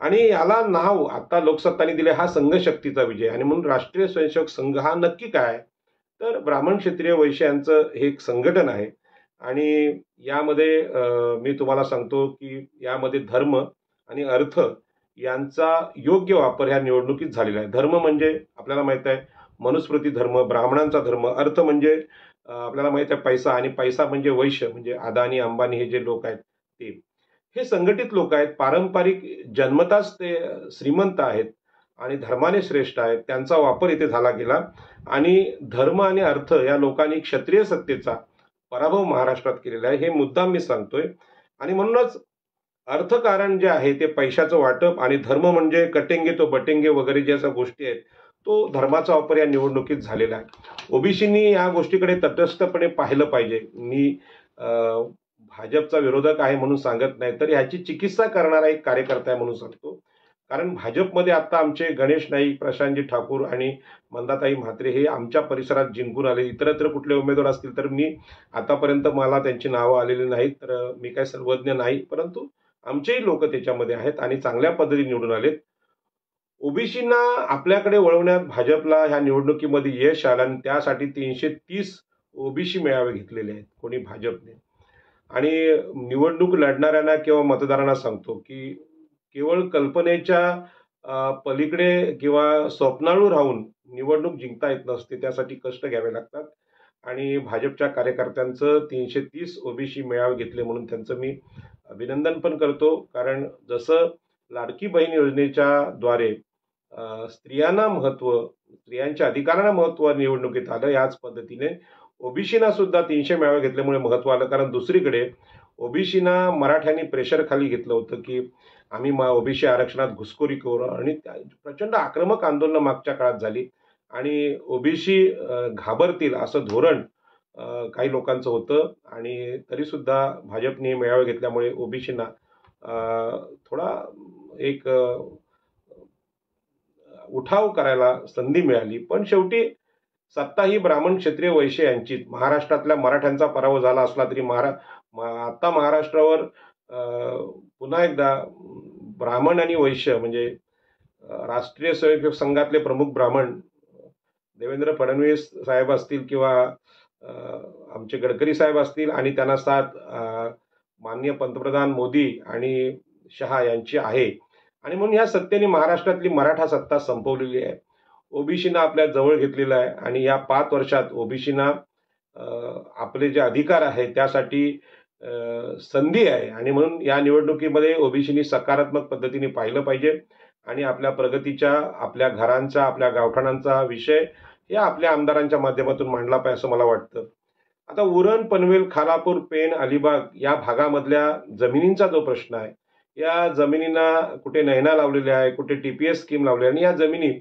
आणि याला नाव आता लोकसत्ताने दिले हा संघशक्तीचा विजय. आणि म्हणून राष्ट्रीय स्वयंसेवक संघ हा नक्की काय, तर ब्राह्मण, क्षत्रिय, वैश्य यांचं हे एक संघटन आहे. आणि यामध्ये मी तुम्हाला सांगतो की यामध्ये धर्म आणि अर्थ यांचा योग्य वापर ह्या निवडणुकीत झालेला आहे. धर्म म्हणजे आपल्याला माहित आहे मनुस्मृती धर्म, ब्राह्मणांचा धर्म. अर्थ म्हणजे आपल्याला माहित आहे पैसा, आणि पैसा म्हणजे वैश्य, म्हणजे अदानी, अंबानी हे जे लोक आहेत ते हे संघटित लोक आहेत. पारंपरिक जन्मताच ते श्रीमंत आहेत आणि धर्माने श्रेष्ठ आहेत. त्यांचा वापर इथे झाला गेला आणि धर्म आणि अर्थ या लोकांनी क्षत्रिय सत्तेचा पराभव महाराष्ट्रात केलेला आहे. हे मुद्दाम मी सांगतोय. आणि म्हणूनच अर्थकारण जे आहे ते पैशाचं वाटप आणि धर्म म्हणजे कटेंगे तो बटेंगे वगैरे ज्या अशा गोष्टी आहेत तो धर्माचा वापर या निवडणुकीत झालेला आहे. ओबीसींनी या गोष्टीकडे तटस्थपणे पाहिलं पाहिजे. मी भाजपचा विरोधक आहे म्हणून सांगत नाही, तर ह्याची चिकित्सा करणारा एक कार्यकर्ता आहे म्हणून सांगतो. कारण भाजपमध्ये आता आमचे गणेश नाईक, प्रशांतजी ठाकूर आणि मंदाताई म्हात्रे हे आमच्या परिसरात जिंकून आले. इतरत्र कुठले उमेदवार असतील तर मी आतापर्यंत मला त्यांची नावं आलेली नाहीत, तर मी काय सर्वज्ञ नाही, परंतु आमचेही लोक त्याच्यामध्ये आहेत आणि चांगल्या पद्धतीने निवडून आलेत. ओबीसींना आपल्याकडे वळवण्यात भाजपला ह्या निवडणुकीमध्ये यश आलं आणि त्यासाठी 330 ओबीसी मेळावे घेतलेले आहेत कोणी भाजपने. आणि निवडणूक लढणाऱ्यांना किंवा मतदारांना सांगतो की केवळ कल्पनेच्या पलीकडे किंवा स्वप्नाळू राहून निवडणूक जिंकता येत नसते. त्यासाठी कष्ट घ्यावे लागतात. आणि भाजपच्या कार्यकर्त्यांचं 330 ओबीसी मेळावे घेतले म्हणून त्यांचं मी अभिनंदन पण करतो. कारण जसं लाडकी बहीण योजनेच्या द्वारे स्त्रियांना महत्त्व, स्त्रियांच्या अधिकारांना महत्त्व निवडणुकीत आलं, याच पद्धतीने ओबीसीना सुद्धा 300 मेळावे घेतल्यामुळे महत्त्व आलं. कारण दुसरीकडे ओबीसीना मराठ्यांनी प्रेशर खाली घेतलं होतं की आम्ही ओबीसी आरक्षणात घुसखोरी करू, आणि प्रचंड आक्रमक आंदोलनं मागच्या काळात झाली. आणि ओबीसी घाबरतील असं धोरण काही लोकांचं होतं. आणि तरीसुद्धा भाजपने मेळावे घेतल्यामुळे ओबीसीना थोडा एक उठाव करायला संधी मिळाली. पण शेवटी सत्ता ही ब्राह्मण, क्षत्रिय, वैश्य यांची. महाराष्ट्रातल्या मराठ्यांचा पराभव झाला असला तरी आता महाराष्ट्रावर पुन्हा एकदा ब्राह्मण आणि वैश्य म्हणजे राष्ट्रीय स्वयंसेवक संघातले प्रमुख ब्राह्मण देवेंद्र फडणवीस साहेब असतील किंवा आमचे गडकरी साहेब असतील आणि त्यांना साथ माननीय पंतप्रधान मोदी आणि शहा यांची आहे. आणि म्हणून या सत्तेने महाराष्ट्रातली मराठा सत्ता संपवलेली आहे. ओबीसीना आपल्या जवळ घेतलेलं आहे आणि या 5 वर्षात ओबीसीना आपले जे अधिकार आहे त्यासाठी संधी आहे. आणि म्हणून या निवडणुकीमध्ये ओबीसीनी सकारात्मक पद्धतीने पाहिलं पाहिजे आणि आपल्या प्रगतीच्या, आपल्या घरांचा, आपल्या गावठाणांचा विषय या आपल्या आमदारांच्या माध्यमातून मांडला पाहिजे असं मला वाटतं. आता उरण, पनवेल, खालापूर, पेण, अलिबाग या भागामधल्या जमिनींचा जो प्रश्न आहे, या जमिनींना कुठे नैना लावलेल्या आहे, कुठे टीपीएस स्कीम लावली, आणि या जमिनी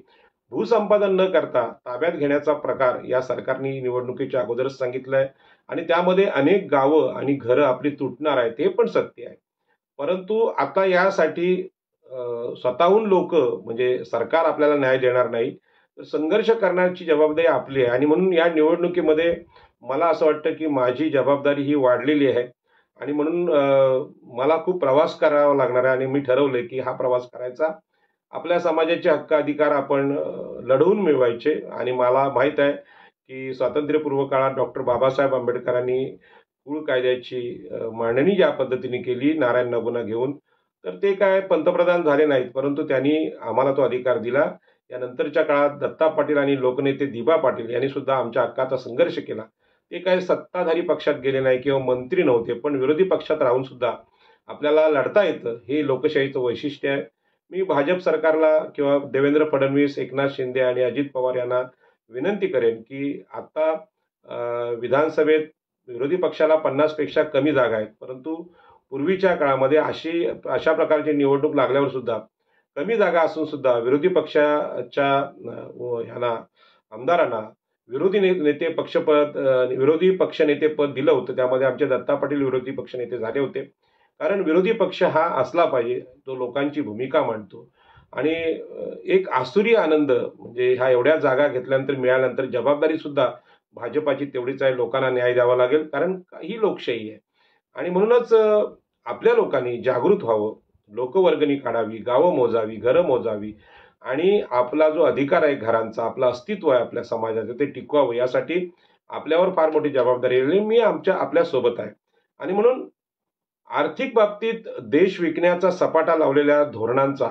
भूसंपादन न करता ताब्यात घेण्याचा प्रकार या सरकारने निवडणुकीच्या अगोदरच सांगितलंय. आणि त्यामध्ये अनेक गावं आणि घरं आपली तुटणार आहेत, हे पण सत्य आहे. परंतु आता यासाठी स्वतःहून लोक म्हणजे सरकार आपल्याला न्याय देणार नाही, तर संघर्ष करण्याची जबाबदारी आपली आहे. आणि म्हणून या निवडणुकीमध्ये मला असं वाटतं की माझी जबाबदारी ही वाढलेली आहे. आणि म्हणून मला खूप प्रवास करावा लागणार आहे आणि मी ठरवलंय की हा प्रवास करायचा. आपल्या समाजाचे हक्क अधिकार आपण लढवून मिळवायचे. आणि मला माहीत आहे की स्वातंत्र्यपूर्व काळात डॉक्टर बाबासाहेब आंबेडकरांनी कुळ कायद्याची मांडणी ज्या पद्धतीने केली नारायण नगुना घेऊन, तर ते काय पंतप्रधान झाले नाहीत, परंतु त्यांनी आम्हाला तो अधिकार दिला. यानंतरच्या काळात दत्ता पाटील आणि लोकनेते दिबा पाटील यांनी सुद्धा आमच्या हक्काचा संघर्ष केला. ते काय सत्ताधारी पक्षात गेले नाही किंवा मंत्री नव्हते, पण विरोधी पक्षात राहून सुद्धा आपल्याला लढता येतं, हे लोकशाहीचं वैशिष्ट्य आहे. मी भाजप सरकारला किंवा देवेंद्र फडणवीस, एकनाथ शिंदे आणि अजित पवार यांना विनंती करेन की आता विधानसभेत विरोधी पक्षाला 50 पेक्षा कमी जागा आहेत, परंतु पूर्वीच्या काळामध्ये अशा प्रकारची निवडणूक लागल्यावर सुद्धा कमी जागा असून सुद्धा विरोधी पक्षाच्या ह्याला आमदारांना विरोधी पक्षनेते पद दिलं होतं. त्यामध्ये आमचे दत्ता पाटील विरोधी पक्षनेते झाले होते. कारण विरोधी पक्ष हा असला पाहिजे, तो लोकांची भूमिका मांडतो. आणि एक आसुरी आनंद म्हणजे ह्या एवढ्या जागा घेतल्यानंतर मिळाल्यानंतर जबाबदारी सुद्धा भाजपाची तेवढीच आहे. लोकांना न्याय द्यावा लागेल, कारण ही लोकशाही आहे. आणि म्हणूनच आपल्या लोकांनी जागृत व्हावं, लोकवर्गणी काढावी, गावं मोजावी, घरं मोजावी आणि आपला जो अधिकार आहे घरांचा, आपलं अस्तित्व आहे आपल्या समाजाचं, ते टिकवावं. यासाठी आपल्यावर फार मोठी जबाबदारी आहे. मी आपल्या सोबत आहे. आणि म्हणून आर्थिक बाबतीत देश विकण्याचा सपाटा लावलेल्या धोरणांचा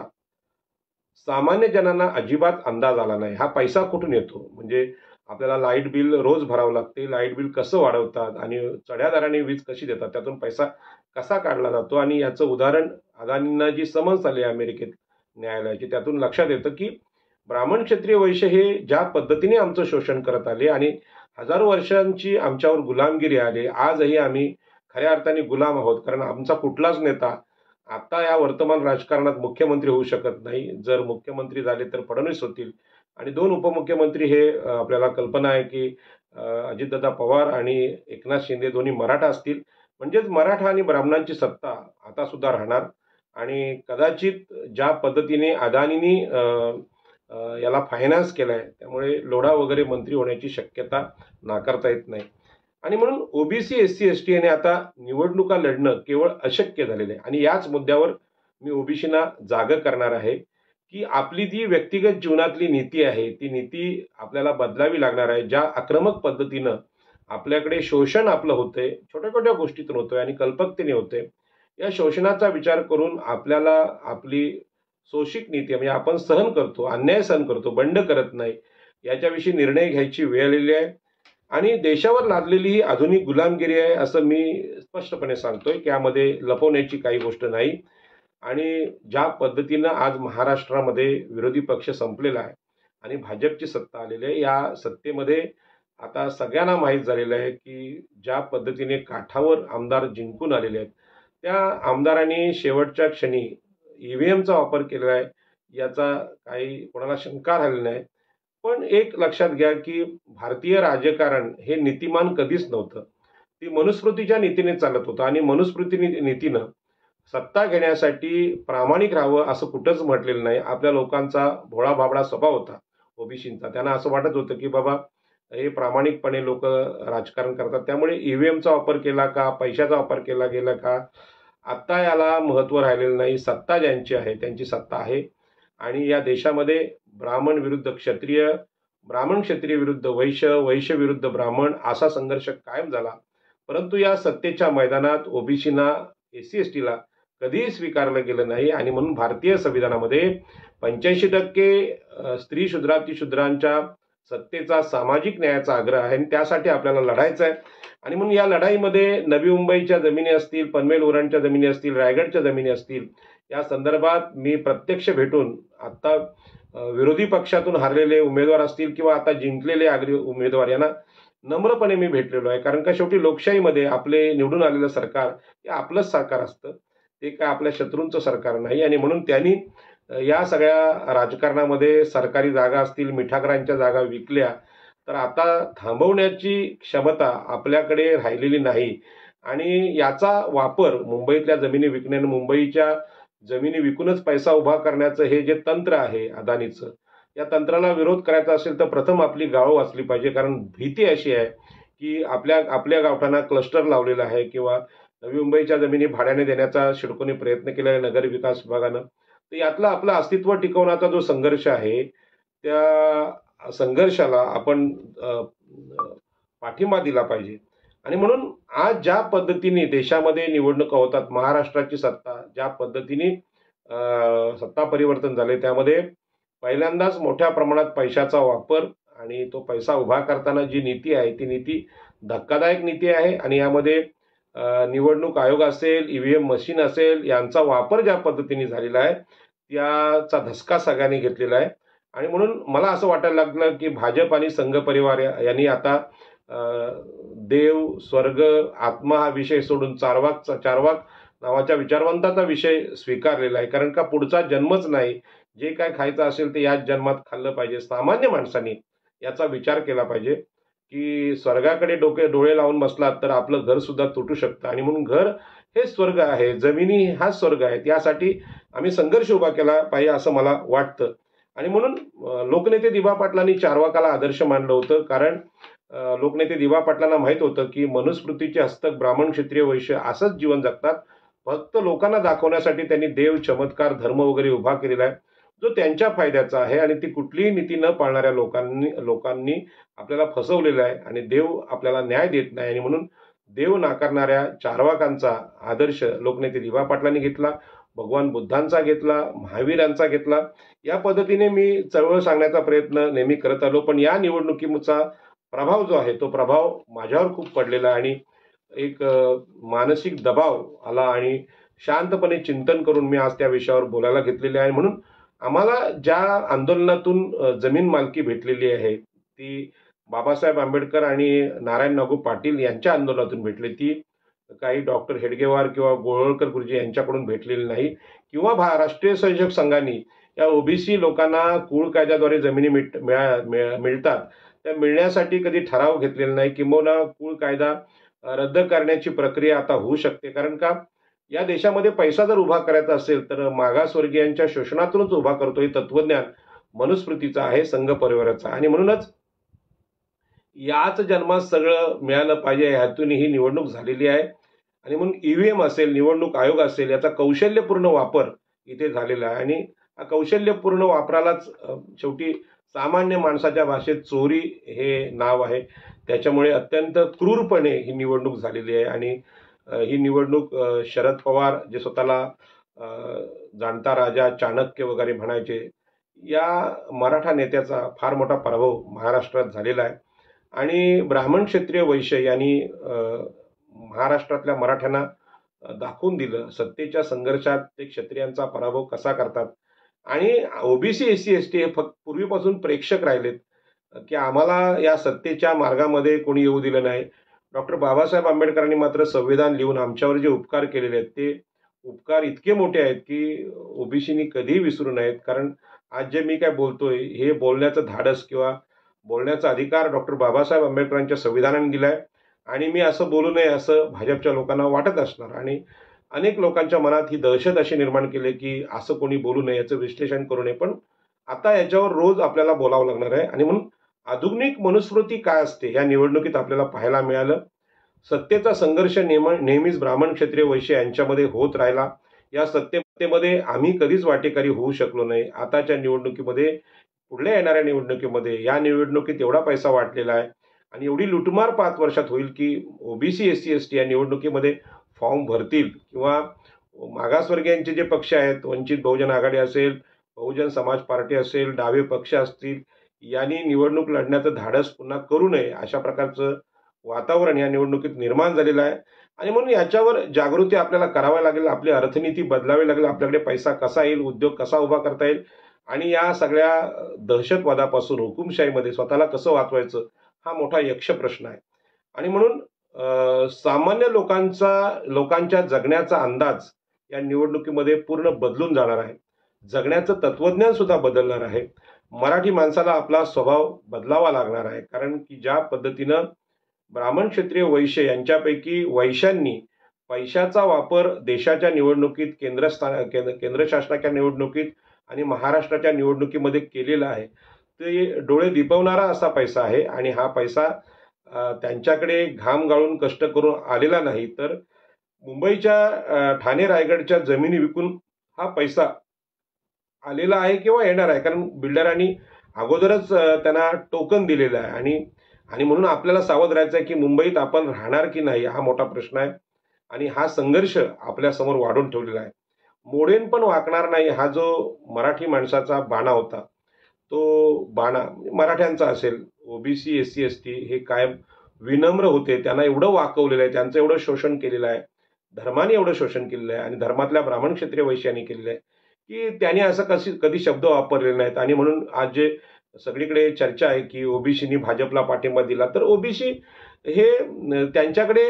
सामान्य जनांना अजिबात अंदाज आला नाही. हा पैसा कुठून येतो? म्हणजे आपल्याला लाईट बिल रोज भरावं लागते. लाईट बिल कसं वाढवतात आणि चढ्या दराने वीज कशी देतात, त्यातून पैसा कसा काढला जातो. आणि याचं उदाहरण अदानींना जी समन्स आली अमेरिकेत न्यायालयाची, त्यातून लक्षात येतं की ब्राह्मण, क्षत्रिय, वैश्य हे ज्या पद्धतीने आमचं शोषण करत आले आणि हजारो वर्षांची आमच्यावर गुलामगिरी आली, आजही आम्ही खऱ्या अर्थाने गुलाम आहोत. कारण आमचा कुठलाच नेता आता या वर्तमान राजकारणात मुख्यमंत्री होऊ शकत नाही. जर मुख्यमंत्री झाले तर फडणवीस होतील आणि 2 उपमुख्यमंत्री हे आपल्याला कल्पना आहे की अजितदादा पवार आणि एकनाथ शिंदे दोन्ही मराठा असतील. म्हणजेच मराठा आणि ब्राह्मणांची सत्ता आता सुद्धा राहणार. आणि कदाचित ज्या पद्धतीने अदानींनी याला फायनान्स केलाय, त्यामुळे लोढा वगैरे मंत्री होण्याची शक्यता नाकारता येत नाही. आणि म्हणून ओबीसी, एससी, एसटी याने आता निवडणुका लढणं केवळ अशक्य झालेलं आहे. आणि याच मुद्द्यावर मी ओबीसीना जागं करणार आहे की आपली जी व्यक्तिगत जीवनातली नीती आहे, ती नीती आपल्याला बदलावी लागणार आहे. ज्या आक्रमक पद्धतीनं आपल्याकडे शोषण आपलं होतंय, छोट्या-छोट्या गोष्टीतून होतंय आणि कल्पकतेने होतंय. या शोषणाचा विचार करून आपल्याला आपली शोषिक नीती म्हणजे आपण सहन करतो, अन्याय सहन करतो, बंड करत नाही, याच्याविषयी निर्णय घ्यायची वेळ आलेली आहे. आणि देशावर लादलेली ही आधुनिक गुलामगिरी आहे असं मी स्पष्टपणे सांगतोय, की यामध्ये लपवण्याची काही गोष्ट नाही. आणि ज्या पद्धतीनं आज महाराष्ट्रामध्ये विरोधी पक्ष संपलेला आहे आणि भाजपची सत्ता आलेली आहे, या सत्तेमध्ये आता सगळ्यांना माहीत झालेलं आहे, की ज्या पद्धतीने काठावर आमदार जिंकून आलेले आहेत, त्या आमदारांनी शेवटच्या क्षणी ईव्हीएमचा वापर केलेला आहे, याचा काही कोणाला शंका राहिली नाही. पण एक लक्षात घ्या, की भारतीय राजकारण हे नीतिमान कधीच नव्हतं. ती मनुस्मृतीच्या नीतीने चालत होतं आणि मनुस्मृती नीतीनं सत्ता घेण्यासाठी प्रामाणिक राहावं असं कुठंच म्हटलेलं नाही. आपल्या लोकांचा भोळा-भाबडा स्वभाव होता ओबीसींचा. त्यांना असं वाटत होतं, की बाबा हे प्रामाणिकपणे लोकं राजकारण करतात. त्यामुळे ईव्हीएमचा वापर केला का, पैशाचा वापर केला गेला का, आत्ता याला महत्त्व राहिलेलं नाही. सत्ता ज्यांची आहे त्यांची सत्ता आहे आणि या देशामध्ये ब्राह्मण विरुद्ध क्षत्रिय, ब्राह्मण क्षत्रिय विरुद्ध वैश्य, वैश्य विरुद्ध ब्राह्मण असा संघर्ष कायम झाला. परंतु या सत्तेच्या मैदानात ओबीसींना, एससी-एसटीला कधीही स्वीकारलं गेलं नाही आणि म्हणून भारतीय संविधानामध्ये 85% स्त्री शूद्रांच्या सत्तेचा, सामाजिक न्यायाचा आग्रह आहे आणि त्यासाठी आपल्याला लढायचं आहे. आणि म्हणून या लढाईमध्ये नवी मुंबईच्या जमिनी असतील, पनवेल उरणच्या जमिनी असतील, रायगडच्या जमिनी असतील, या संदर्भात मी प्रत्यक्ष भेटून आत्ता विरोधी पक्षातून हारलेले उमेदवार असतील किंवा आता जिंकलेले उमेदवार यांना नम्रपणे मी भेटलेलो आहे. कारण का शेवटी लोकशाहीमध्ये आपले निवडून आलेलं सरकार हे आपलंच सरकार असतं. ते काय आपल्या शत्रूंचं सरकार नाही आणि म्हणून त्यांनी या सगळ्या राजकारणामध्ये सरकारी जागा असतील, मिठागरांच्या जागा विकल्या, तर आता थांबवण्याची क्षमता आपल्याकडे राहिलेली नाही. आणि याचा वापर मुंबईतल्या जमिनी विकण्याने, मुंबईच्या जमिनी विकूनच पैसा उभा करण्याचं हे जे तंत्र आहे अदानीचं, या तंत्राला विरोध करायचा असेल तर प्रथम आपली गावं वाचली पाहिजे. कारण भीती अशी आहे, की आपल्या गावठाणा क्लस्टर लावलेला आहे किंवा नवी मुंबईच्या जमिनी भाड्याने देण्याचा शिडकोने प्रयत्न केला आहे नगर विकास विभागानं. तर यातला आपलं अस्तित्व टिकवण्याचा जो संघर्ष आहे, त्या संघर्षाला आपण पाठिंबा दिला पाहिजे. आणि म्हणून आज ज्या पद्धतीने देशामध्ये निवडणुका होतात, महाराष्ट्राची सत्ता ज्या पद्धतीने सत्ता परिवर्तन झाले, त्यामध्ये पहिल्यांदाच मोठ्या प्रमाणात पैशाचा वापर आणि तो पैसा उभा करताना जी नीती आहे, ती नीती धक्कादायक नीती आहे. आणि यामध्ये निवडणूक आयोग असेल, ईव्हीएम मशीन असेल, यांचा वापर ज्या पद्धतीने झालेला आहे, त्याचा धसका सगळ्यांनी घेतलेला आहे. आणि म्हणून मला असं वाटायला लागलं, की भाजप आणि संघ परिवार यांनी आता देव, स्वर्ग, आत्मा हा विषय सोडून चार्वाक नावाच्या विचारवंताचा विषय स्वीकारलेला आहे. कारण का पुढचा जन्मच नाही. जे काय खायचं असेल ते याच जन्मात खाल्लं पाहिजे. सामान्य माणसांनी याचा विचार केला पाहिजे, की स्वर्गाकडे डोळे लावून बसलात तर आपलं घर सुद्धा तुटू शकतं. आणि म्हणून घर हे स्वर्ग आहे, जमिनी हा स्वर्ग आहे. यासाठी आम्ही संघर्ष उभा केला पाहिजे असं मला वाटतं. आणि म्हणून लोकनेते दिबा पाटलांनी चार्वाकाला आदर्श मानलं होतं. कारण लोकनेते दिबा पाटलांना माहीत होतं, की मनुस्मृतीचे हस्तक ब्राह्मण, क्षत्रिय, वैश्य असंच जीवन जगतात. फक्त लोकांना दाखवण्यासाठी त्यांनी देव, चमत्कार, धर्म वगैरे उभा केलेला आहे, जो त्यांच्या फायद्याचा आहे. आणि ती कुठलीही नीती न पाळणाऱ्या लोकांनी आपल्याला फसवलेलं आहे आणि देव आपल्याला न्याय देत नाही. आणि म्हणून देव नाकारणाऱ्या चार्वाकांचा आदर्श लोकनेते दिबा पाटलांनी घेतला, भगवान बुद्धांचा घेतला, महावीरांचा घेतला. या पद्धतीने मी चळवळ सांगण्याचा प्रयत्न नेहमी करत आलो. पण या निवडणुकीचा प्रभाव जो आहे, तो प्रभाव माझ्यावर खूप पडलेला आहे आणि एक मानसिक दबाव आला आणि शांतपणे चिंतन करून मी आज त्या विषयावर बोलायला घेतलेले आहे. म्हणून आम्हाला ज्या आंदोलनातून जमीन मालकी भेटलेली आहे, ती बाबासाहेब आंबेडकर आणि नारायण नागू पाटील यांच्या आंदोलनातून भेटली. ती काही डॉक्टर हेडगेवार किंवा गोळवळकर गुरुजी यांच्याकडून भेटलेली नाही किंवा राष्ट्रीय संयोजक संघाने या ओबीसी लोकांना कुळ कायद्याद्वारे जमिनी मिळतात, त्या मिळण्यासाठी कधी ठराव घेतलेला नाही. किंबहुना कुळ कायदा रद्द करण्याची प्रक्रिया आता होऊ शकते. कारण का या देशामध्ये पैसा जर उभा करायचा असेल तर मागासवर्गीयांच्या शोषणातूनच उभा करतो. हे तत्वज्ञान मनुस्मृतीचं आहे, संघ परिवाराचं. आणि म्हणूनच याच जन्मात सगळं मिळालं पाहिजे ह्यातून ही निवडणूक झालेली आहे. आणि म्हणून ईव्हीएम असेल, निवडणूक आयोग असेल, याचा कौशल्यपूर्ण वापर इथे झालेला आहे. आणि कौशल्यपूर्ण वापरालाच शेवटी सामान्य माणसाच्या भाषेत चोरी हे नाव आहे. त्याच्यामुळे अत्यंत क्रूरपणे ही निवडणूक झालेली आहे आणि ही निवडणूक शरद पवार जे स्वतःला अ, जाणता राजा चाणक्य वगैरे म्हणायचे, या मराठा नेत्याचा फार मोठा पराभव महाराष्ट्रात झालेला आहे आणि ब्राह्मण क्षत्रिय वैश्य यांनी महाराष्ट्रातल्या मराठ्यांना दाखवून दिलं सत्तेच्या संघर्षात ते क्षत्रियांचा पराभव कसा करतात. आणि ओबीसी एससी एसटी हे फक्त पूर्वीपासून प्रेक्षक राहिलेत की आम्हाला या सत्तेच्या मार्गामध्ये कोणी येऊ दिलं नाही. डॉक्टर बाबासाहेब आंबेडकरांनी मात्र संविधान लिहून आमच्यावर जे उपकार केलेले आहेत ते उपकार इतके मोठे आहेत की ओबीसीनी कधीही विसरू नयेत. कारण आज जे मी काय बोलतोय हे बोलण्याचं धाडस किंवा बोलण्याचा अधिकार डॉक्टर बाबासाहेब आंबेडकरांच्या संविधानाने दिलाय आणि मी असं बोलू नये असं भाजपच्या लोकांना वाटत असणार आणि अनेक लोकांच्या मनात ही दहशत अशी निर्माण केली की असं कोणी बोलू नये, याचं विश्लेषण करू नये. पण आता याच्यावर रोज आपल्याला बोलावं लागणार आहे आणि म्हणून आधुनिक मनुस्मृती काय असते या निवडणुकीत आपल्याला पाहायला मिळालं. सत्तेचा संघर्ष नेहमीच ब्राह्मण क्षत्रिय वैश्य यांच्यामध्ये होत राहिला. या सत्तेमध्ये आम्ही कधीच वाटेकरी होऊ शकलो नाही. आताच्या निवडणुकीमध्ये, पुढल्या येणाऱ्या निवडणुकीमध्ये, या निवडणुकीत एवढा पैसा वाटलेला आहे आणि एवढी लुटमार 5 वर्षात होईल की ओबीसी एससी एसटी या निवडणुकीमध्ये फॉर्म भरतील किंवा मागासवर्गीयांचे जे पक्ष आहेत, वंचित बहुजन आघाडी असेल, बहुजन समाज पार्टी असेल, डावे पक्ष असतील, यांनी निवडणूक लढण्याचं धाडस पुन्हा करू नये अशा प्रकारचं वातावरण या निवडणुकीत निर्माण झालेलं आहे. आणि म्हणून याच्यावर जागृती आपल्याला करावी लागेल, आपली अर्थनीती बदलावी लागेल, आपल्याकडे पैसा कसा येईल, उद्योग कसा उभा करता येईल आणि या सगळ्या दहशतवादापासून हुकुमशाहीमध्ये स्वतःला कसं वाचवायचं हा मोठा यक्ष प्रश्न आहे. आणि म्हणून सामान्य लोकांच्या जगण्याचा अंदाज या निवडणुकीमध्ये पूर्ण बदलून जाणार आहे. जगण्याचं तत्वज्ञान सुद्धा बदलणार आहे. मराठी माणसाला आपला स्वभाव बदलावा लागणार आहे. कारण की ज्या पद्धतीनं ब्राह्मण क्षत्रिय वैश्य यांच्यापैकी वैश्यांनी पैशाचा वापर देशाच्या निवडणुकीत, केंद्र शासनाच्या निवडणुकीत आणि महाराष्ट्राच्या निवडणुकीमध्ये केलेला आहे, ते डोळे दिपवणारा असा पैसा आहे. आणि हा पैसा त्यांच्याकडे घाम गाळून कष्ट करून आलेला नाही, तर मुंबईच्या ठाणे रायगडच्या जमिनी विकून हा पैसा आलेला आहे किंवा येणार आहे. कारण बिल्डरांनी अगोदरच त्यांना टोकन दिलेलं आहे आणि आणि म्हणून आपल्याला सावध राहायचं आहे की मुंबईत आपण राहणार की नाही हा मोठा प्रश्न आहे आणि हा संघर्ष आपल्यासमोर वाढून ठेवलेला आहे. मोडेन पण वाकणार नाही हा जो मराठी माणसाचा बाणा होता, तो बाणा मराठ्यांचा असेल, ओबीसी एससी एसटी हे कायम विनम्र होते, त्यांना एवढं वाकवलेलं आहे, त्यांचं एवढं शोषण केलेलं आहे, धर्माने एवढं शोषण केलेलं आहे आणि धर्मातल्या ब्राह्मण क्षत्रिय वैश्यांनी केलेलं आहे की त्यांनी असं कधी शब्द वापरलेले नाहीत. आणि म्हणून आज जे सगळीकडे चर्चा आहे की ओबीसीनी भाजपला पाठिंबा दिला, तर ओबीसी हे त्यांच्याकडे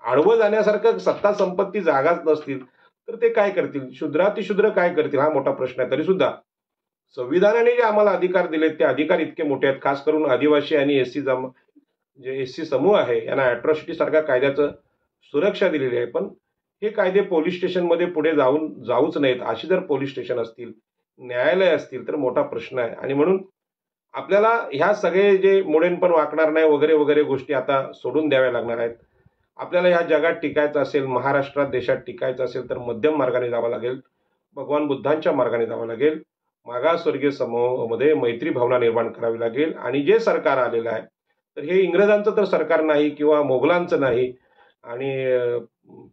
आडवं जाण्यासारखं सत्ता संपत्ती जागाच नसतील तर ते काय करतील, शुद्रातिशूद्र काय करतील हा मोठा प्रश्न आहे. तरी सुद्धा संविधानाने जे आम्हाला अधिकार दिलेत ते अधिकार इतके मोठे आहेत. खास करून आदिवासी आणि एससी समूह आहे यांना अॅट्रॉसिटी सारख्या कायद्याचं सुरक्षा दिलेली आहे. पण हे कायदे पोलीस स्टेशनमध्ये पुढे जाऊच नयेत. अशी जर पोलीस स्टेशन असतील, न्यायालय असतील तर मोठा प्रश्न आहे. आणि म्हणून आपल्याला ह्या सगळे जे मोडेन पण वाकणार नाही वगैरे वगैरे गोष्टी आता सोडून द्याव्या लागणार आहेत. आपल्याला ह्या जगात टिकायचं असेल, महाराष्ट्रात देशात टिकायचं असेल तर मध्यम मार्गाने जावं लागेल, भगवान बुद्धांच्या मार्गाने जावं लागेल. मागासवर्गीय समूहामध्ये मैत्री भावना निर्माण करावी लागेल. आणि जे सरकार आलेलं आहे तर हे इंग्रजांचं तर सरकार नाही किंवा मोगलांचं नाही आणि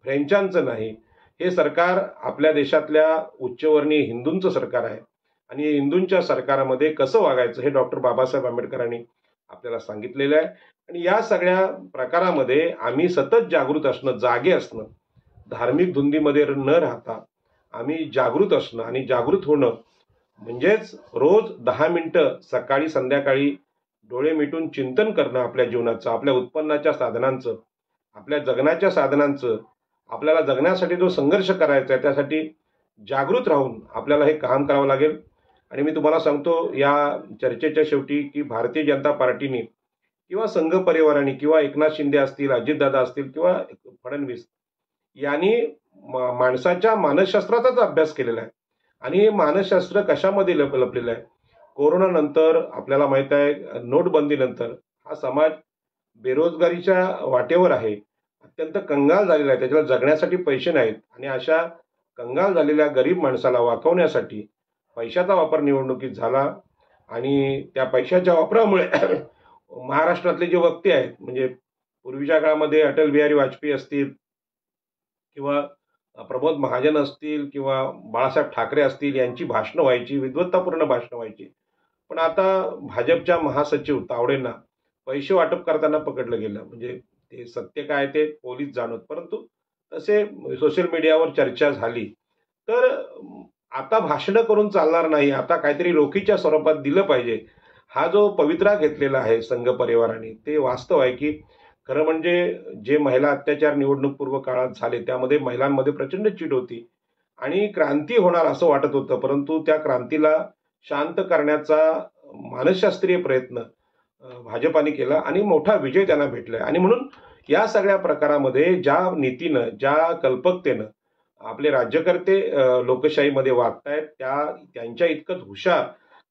फ्रेंचांचं नाही, हे सरकार आपल्या देशातल्या उच्चवर्णीय हिंदूंचं सरकार आहे. आणि हिंदूंच्या सरकारामध्ये कसं वागायचं हे डॉक्टर बाबासाहेब आंबेडकरांनी आपल्याला सांगितलेलं आहे. आणि या सगळ्या प्रकारामध्ये आम्ही सतत जागृत असणं, जागे असणं, धार्मिक धुंदीमध्ये न राहता आम्ही जागृत असणं आणि जागृत होणं म्हणजेच रोज 10 मिनिटं सकाळी संध्याकाळी डोळे मिटून चिंतन करणं आपल्या जीवनाचं, आपल्या उत्पन्नाच्या साधनांचं, आपल्या जगण्याच्या साधनांचं. आपल्याला जगण्यासाठी जो संघर्ष करायचा आहे त्यासाठी जागृत राहून आपल्याला हे काम करावं लागेल. आणि मी तुम्हाला सांगतो या चर्चेच्या शेवटी की भारतीय जनता पार्टीने किंवा संघ परिवाराने किंवा एकनाथ शिंदे असतील, अजितदादा असतील किंवा फडणवीस यांनी माणसाच्या मानसशास्त्राचाच अभ्यास केलेला आहे. आणि हे मानसशास्त्र कशामध्ये लपलेलं आहे, कोरोना नंतर आपल्याला माहित आहे, नोटबंदीनंतर हा समाज बेरोजगारीच्या वाटेवर आहे, अत्यंत कंगाल झालेला आहे, त्याच्याला जगण्यासाठी पैसे नाहीत. आणि अशा कंगाल झालेल्या गरीब माणसाला वाकवण्यासाठी पैशाचा वापर निवडणुकीत झाला आणि त्या पैशाच्या वापरामुळे महाराष्ट्रातले जे वक्ते आहेत, म्हणजे पूर्वीच्या काळामध्ये अटल बिहारी वाजपेयी असतील किंवा प्रमोद महाजन असतील किंवा बाळासाहेब ठाकरे असतील, यांची भाषणं व्हायची, विद्वत्तापूर्ण भाषणं व्हायची. पण आता भाजपच्या महासचिव तावडेंना पैसे वाटप करताना पकडलं गेलं. म्हणजे ते सत्य काय ते पोलीस जाणत, परंतु तसे सोशल मीडियावर चर्चा झाली. तर आता भाषणं करून चालणार नाही, आता काहीतरी रोखीच्या स्वरूपात दिलं पाहिजे. हा जो पवित्रा घेतलेला आहे संघ परिवाराने, ते वास्तव आहे की खरं म्हणजे जे महिला अत्याचार निवडणूकपूर्व काळात झाले त्यामध्ये महिलांमध्ये प्रचंड चीड होती आणि क्रांती होणार असं वाटत होतं, परंतु त्या क्रांतीला शांत करण्याचा मानसशास्त्रीय प्रयत्न भाजपाने केला आणि मोठा विजय त्यांना भेटला. आणि म्हणून या सगळ्या प्रकारामध्ये ज्या नीतीनं, ज्या कल्पकतेनं आपले राज्यकर्ते लोकशाहीमध्ये वागतायत, त्यांच्या इतकंच हुशार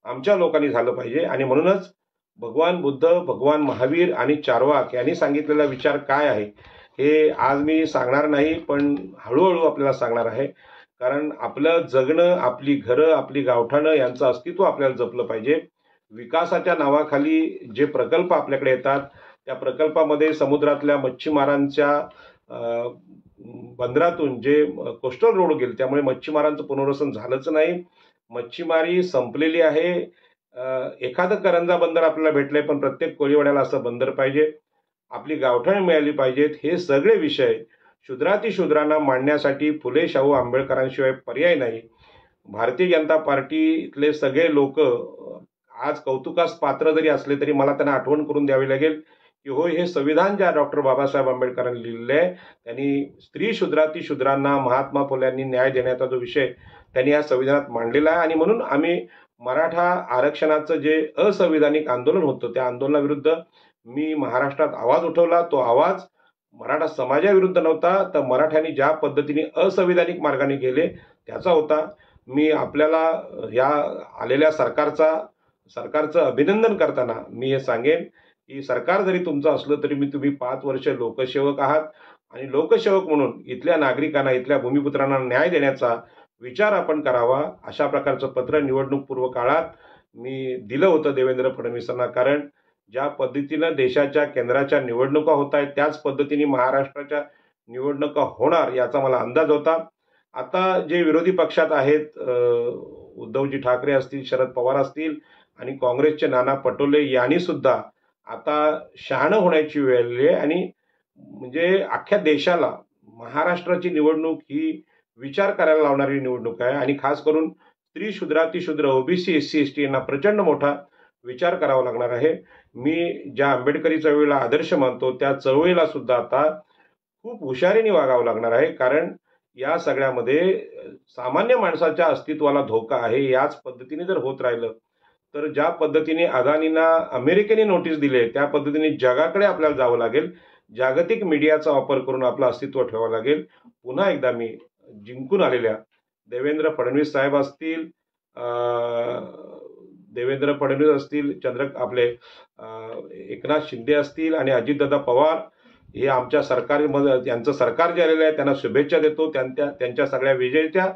आमच्या लोकांनी झालं पाहिजे. आणि म्हणूनच भगवान बुद्ध, भगवान महावीर आणि चार्वाक यांनी सांगितलेला विचार काय आहे हे आज मी सांगणार नाही, पण हळूहळू आपल्याला सांगणार आहे. कारण आपलं जगणं, आपली घरं, आपली गावठाणं यांचं अस्तित्व आपल्याला जपलं पाहिजे. विकासाच्या नावाखाली जे प्रकल्प आपल्याकडे येतात, त्या प्रकल्पामध्ये समुद्रातल्या मच्छीमारांच्या बंदरातून जे कोस्टल रोड गेले त्यामुळे मच्छीमारांचं पुनर्वसन झालंच नाही. मच्छीमारी संपलेली आहे. एखादं करंजा बंदर आपल्याला भेटलंय, पण प्रत्येक कोळीवाड्याला असं बंदर पाहिजे. आपली गावठाण मिळाली पाहिजेत. हे सगळे विषय शूद्रातिशूद्रांना मांडण्यासाठी फुले शाहू आंबेडकरांशिवाय पर्याय नाही. भारतीय जनता पार्टीतले सगळे लोक आज कौतुकास पात्र जरी असले तरी मला त्यांना आठवण करून द्यावी लागेल की होय, हे संविधान ज्या डॉक्टर बाबासाहेब आंबेडकरांनी लिहिलेलं आहे, त्यांनी स्त्री शूद्रातिशूद्रांना महात्मा फुल्यांनी न्याय देण्याचा जो विषय त्यांनी या संविधानात मांडलेला आहे. आणि म्हणून आम्ही मराठा आरक्षणाचं जे असंविधानिक आंदोलन होतं त्या आंदोलनाविरुद्ध मी महाराष्ट्रात आवाज उठवला. तो आवाज मराठा समाजाविरुद्ध नव्हता, तर मराठ्यांनी ज्या पद्धतीने असंविधानिक मार्गाने गेले त्याचा होता. मी आपल्याला या आलेल्या सरकारचं अभिनंदन करताना मी हे सांगेन की सरकार जरी तुमचं असलं तरी तुम्ही 5 वर्ष लोकसेवक आहात आणि लोकसेवक म्हणून इथल्या नागरिकांना, इथल्या भूमिपुत्रांना न्याय देण्याचा विचार आपण करावा. अशा प्रकारचं पत्र निवडणूक पूर्व काळात मी दिलं होतं देवेंद्र फडणवीसांना. कारण ज्या पद्धतीनं देशाच्या केंद्राच्या निवडणुका होत आहेत त्याच पद्धतीने महाराष्ट्राच्या निवडणुका होणार याचा मला अंदाज होता. आता जे विरोधी पक्षात आहेत, उद्धवजी ठाकरे असतील, शरद पवार असतील आणि काँग्रेसचे नाना पटोले यांनी सुद्धा आता शहाणं होण्याची वेळ आली आहे. आणि म्हणजे अख्ख्या देशाला महाराष्ट्राची निवडणूक ही विचार करायला लावणारी निवडणूक आहे. आणि खास करून स्त्री शूद्रातिशूद्र, ओबीसी, एससी, एसटी यांना प्रचंड मोठा विचार करावा लागणार आहे. मी ज्या आंबेडकरी चळवळीला आदर्श मानतो त्या चळवळीला सुद्धा आता खूप हुशारीने वागावं लागणार आहे. कारण या सगळ्यामध्ये सामान्य माणसाच्या अस्तित्वाला धोका आहे. याच पद्धतीने जर होत राहिलं तर ज्या पद्धतीने अदानींना अमेरिकेने नोटीस दिली त्या पद्धतीने जगाकडे आपल्याला जावं लागेल. जागतिक मीडियाचा वापर करून आपलं अस्तित्व ठेवावं लागेल. पुन्हा एकदा मी जिंकून आलेल्या देवेंद्र फडणवीस साहेब असतील, आपले एकनाथ शिंदे असतील आणि अजितदादा पवार, हे आमच्या सरकारमध्ये यांचं सरकार जे आलेलं आहे त्यांना शुभेच्छा देतो. त्यांच्या सगळ्या विजयीच्या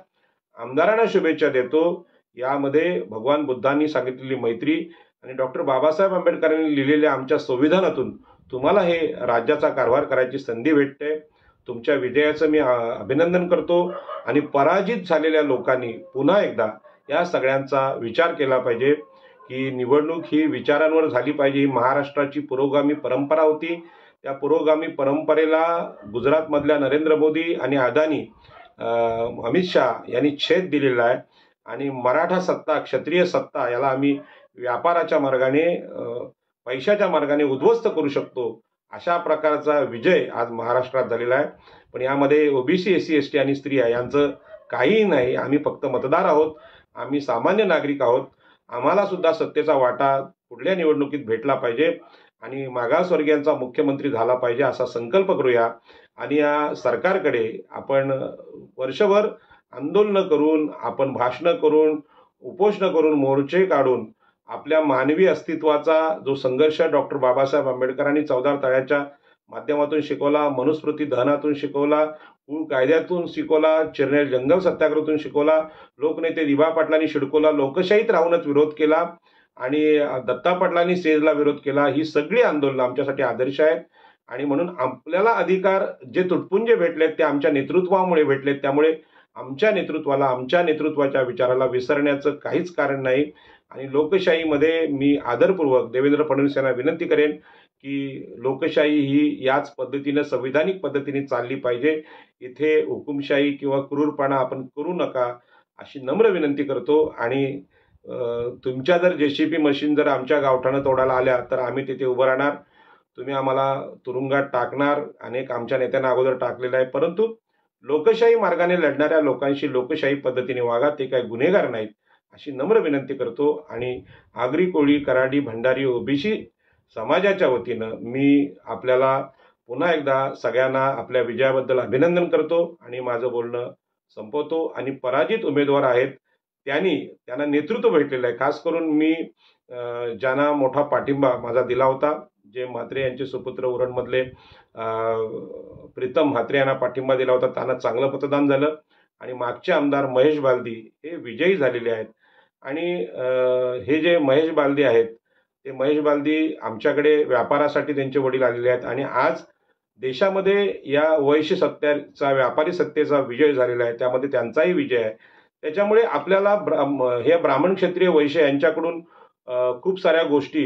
आमदारांना शुभेच्छा देतो. यामध्ये भगवान बुद्धांनी सांगितलेली मैत्री आणि डॉक्टर बाबासाहेब आंबेडकरांनी लिहिलेल्या आमच्या संविधानातून तुम्हाला हे राज्याचा कारभार करायची संधी भेटते. तुमच्या विजयाचं मी अभिनंदन करतो. आणि पराजित झालेल्या लोकांनी पुन्हा एकदा या सगळ्यांचा विचार केला पाहिजे की निवडणूक ही विचारांवर झाली पाहिजे. ही महाराष्ट्राची पुरोगामी परंपरा होती. त्या पुरोगामी परंपरेला गुजरातमधल्या नरेंद्र मोदी आणि अदानी, अमित शाह यांनी छेद दिलेला आहे. आणि मराठा सत्ता, क्षत्रिय सत्ता याला आम्ही व्यापाराच्या मार्गाने, पैशाच्या मार्गाने उद्ध्वस्त करू शकतो. अशा प्रकारचा विजय आज महाराष्ट्रात झालेला आहे. पण यामध्ये ओबीसी, एससी, एसटी आणि स्त्रिया यांचं काहीही नाही. आम्ही फक्त मतदार आहोत. आम्ही सामान्य नागरिक आहोत. आम्हाला सुद्धा सत्तेचा वाटा पुढल्या निवडणुकीत भेटला पाहिजे आणि मागासवर्गीयांचा मुख्यमंत्री झाला पाहिजे असा संकल्प करूया. आणि या सरकारकडे आपण वर्षभर आंदोलनं करून, आपण भाषणं करून, उपोषणं करून, मोर्चे काढून आपल्या मानवी अस्तित्वाचा जो संघर्ष डॉक्टर बाबासाहेब आंबेडकरांनी 14 तळ्याच्या माध्यमातून शिकवला, मनुस्मृती दहनातून शिकवला, कायद्यातून शिकवला, चिरनेर जंगल सत्याग्रहातून शिकवला, लोकनेते दिबा पाटलांनी शिडकोला लोकशाहीत राहूनच विरोध केला आणि दत्ता पाटलांनी सेजला विरोध केला. ही सगळी आंदोलनं आमच्यासाठी आदर्श आहेत आणि म्हणून आपल्याला अधिकार जे तुटपुंज भेटलेत ते आमच्या नेतृत्वामुळे भेटलेत. त्यामुळे आमच्या नेतृत्वाला, आमच्या नेतृत्वाच्या विचाराला विसरण्याचं काहीच कारण नाही. आणि लोकशाहीमध्ये मी आदरपूर्वक देवेंद्र फडणवीस यांना विनंती करेन की लोकशाही ही याच पद्धतीनं संविधानिक पद्धतीने चालली पाहिजे. इथे हुकुमशाही किंवा क्रूरपणा आपण करू नका अशी नम्र विनंती करतो. आणि तुमच्या जर JCB मशीन जर आमच्या गावठाणं तोडायला आल्या तर आम्ही तिथे उभं राहणार. तुम्ही आम्हाला तुरुंगात टाकणार, अनेक आमच्या नेत्यांना अगोदर टाकलेलं आहे, परंतु लोकशाही मार्गाने लढणाऱ्या लोकांशी लोकशाही पद्धतीने वागा, ते काही गुन्हेगार नाहीत अशी नम्र विनंती करतो. आणि आगरी, कोळी, कराडी, भंडारी, OBC समाजाच्या वतीनं मी आपल्याला पुन्हा एकदा सगळ्यांना आपल्या विजयाबद्दल अभिनंदन करतो आणि माझं बोलणं संपवतो. आणि पराजित उमेदवार आहेत त्यांना नेतृत्व भेटलेलं आहे. खास करून मी ज्यांना मोठा पाठिंबा माझा दिला होता, जे म्हात्रे यांचे सुपुत्र उरणमधले प्रीतम म्हात्रे यांना पाठिंबा दिला होता, त्यांना चांगलं मतदान झालं. आणि मागचे आमदार महेश बालदी हे विजयी झालेले आहेत. आणि हे जे महेश बालदी आहेत, ते महेश बालदी आमच्याकडे व्यापारासाठी त्यांचे वडील आलेले आहेत. आणि आज देशामध्ये या वैश्य सत्तेचा, व्यापारी सत्तेचा विजय झालेला आहे, त्यामध्ये त्यांचाही विजय आहे. त्याच्यामुळे आपल्याला हे ब्राह्मण, क्षत्रिय, वैश्य यांच्याकडून खूप साऱ्या गोष्टी,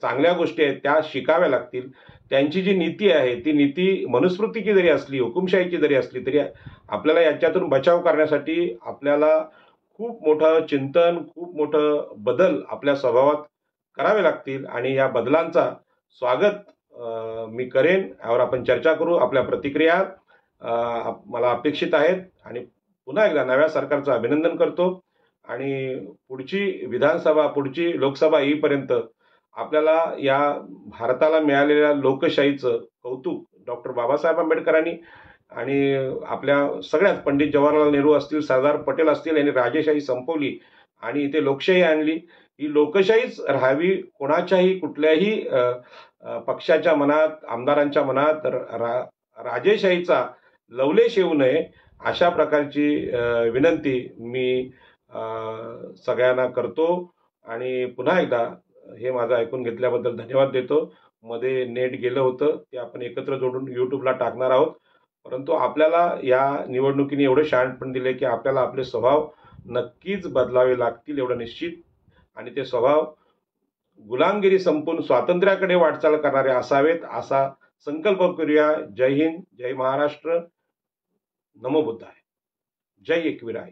चांगल्या गोष्टी आहेत त्या शिकाव्या लागतील. त्यांची जी नीती आहे ती नीती मनुस्मृतीची जरी असली, हुकुमशाहीची जरी असली, तरी आपल्याला याच्यातून बचाव करण्यासाठी आपल्याला खूप मोठं चिंतन, खूप मोठं बदल आपल्या स्वभावात करावे लागतील. आणि या बदलांचा स्वागत मी करेन. यावर आपण चर्चा करू. आपल्या प्रतिक्रिया मला अपेक्षित आहेत. आणि पुन्हा एकदा नव्या सरकारचं अभिनंदन करतो. आणि पुढची विधानसभा, पुढची लोकसभा येईपर्यंत आपल्याला या भारताला मिळालेल्या लोकशाहीचं कौतुक डॉक्टर बाबासाहेब आंबेडकरांनी आणि आपल्या सगळ्यात पंडित जवाहरलाल नेहरू असतील, सरदार पटेल असतील, यांनी राजेशाही संपवली आणि इथे लोकशाही आणली. ही लोकशाहीच राहावी. कोणाच्याही कुठल्याही पक्षाच्या मनात, आमदारांच्या मनात राजेशाहीचा लवलेश येऊ नये अशा प्रकारची विनंती मी सगळ्यांना करतो. आणि पुन्हा एकदा हे माझं ऐकून घेतल्याबद्दल धन्यवाद देतो. मध्ये नेट गेलं होतं, ते आपण एकत्र जोडून YouTubeला टाकणार आहोत. परंतु आपल्याला या निवडणुकीने एवढं शहाणपण दिले की आपल्याला आपले स्वभाव नक्कीच बदलावे लागतील, एवढं निश्चित. आणि ते स्वभाव गुलामगिरी संपून स्वातंत्र्याकडे वाटचाल करणारे असावेत, असा संकल्प करूया. जय हिंद, जय महाराष्ट्र, नमो बुद्धाय, जय एकविराय.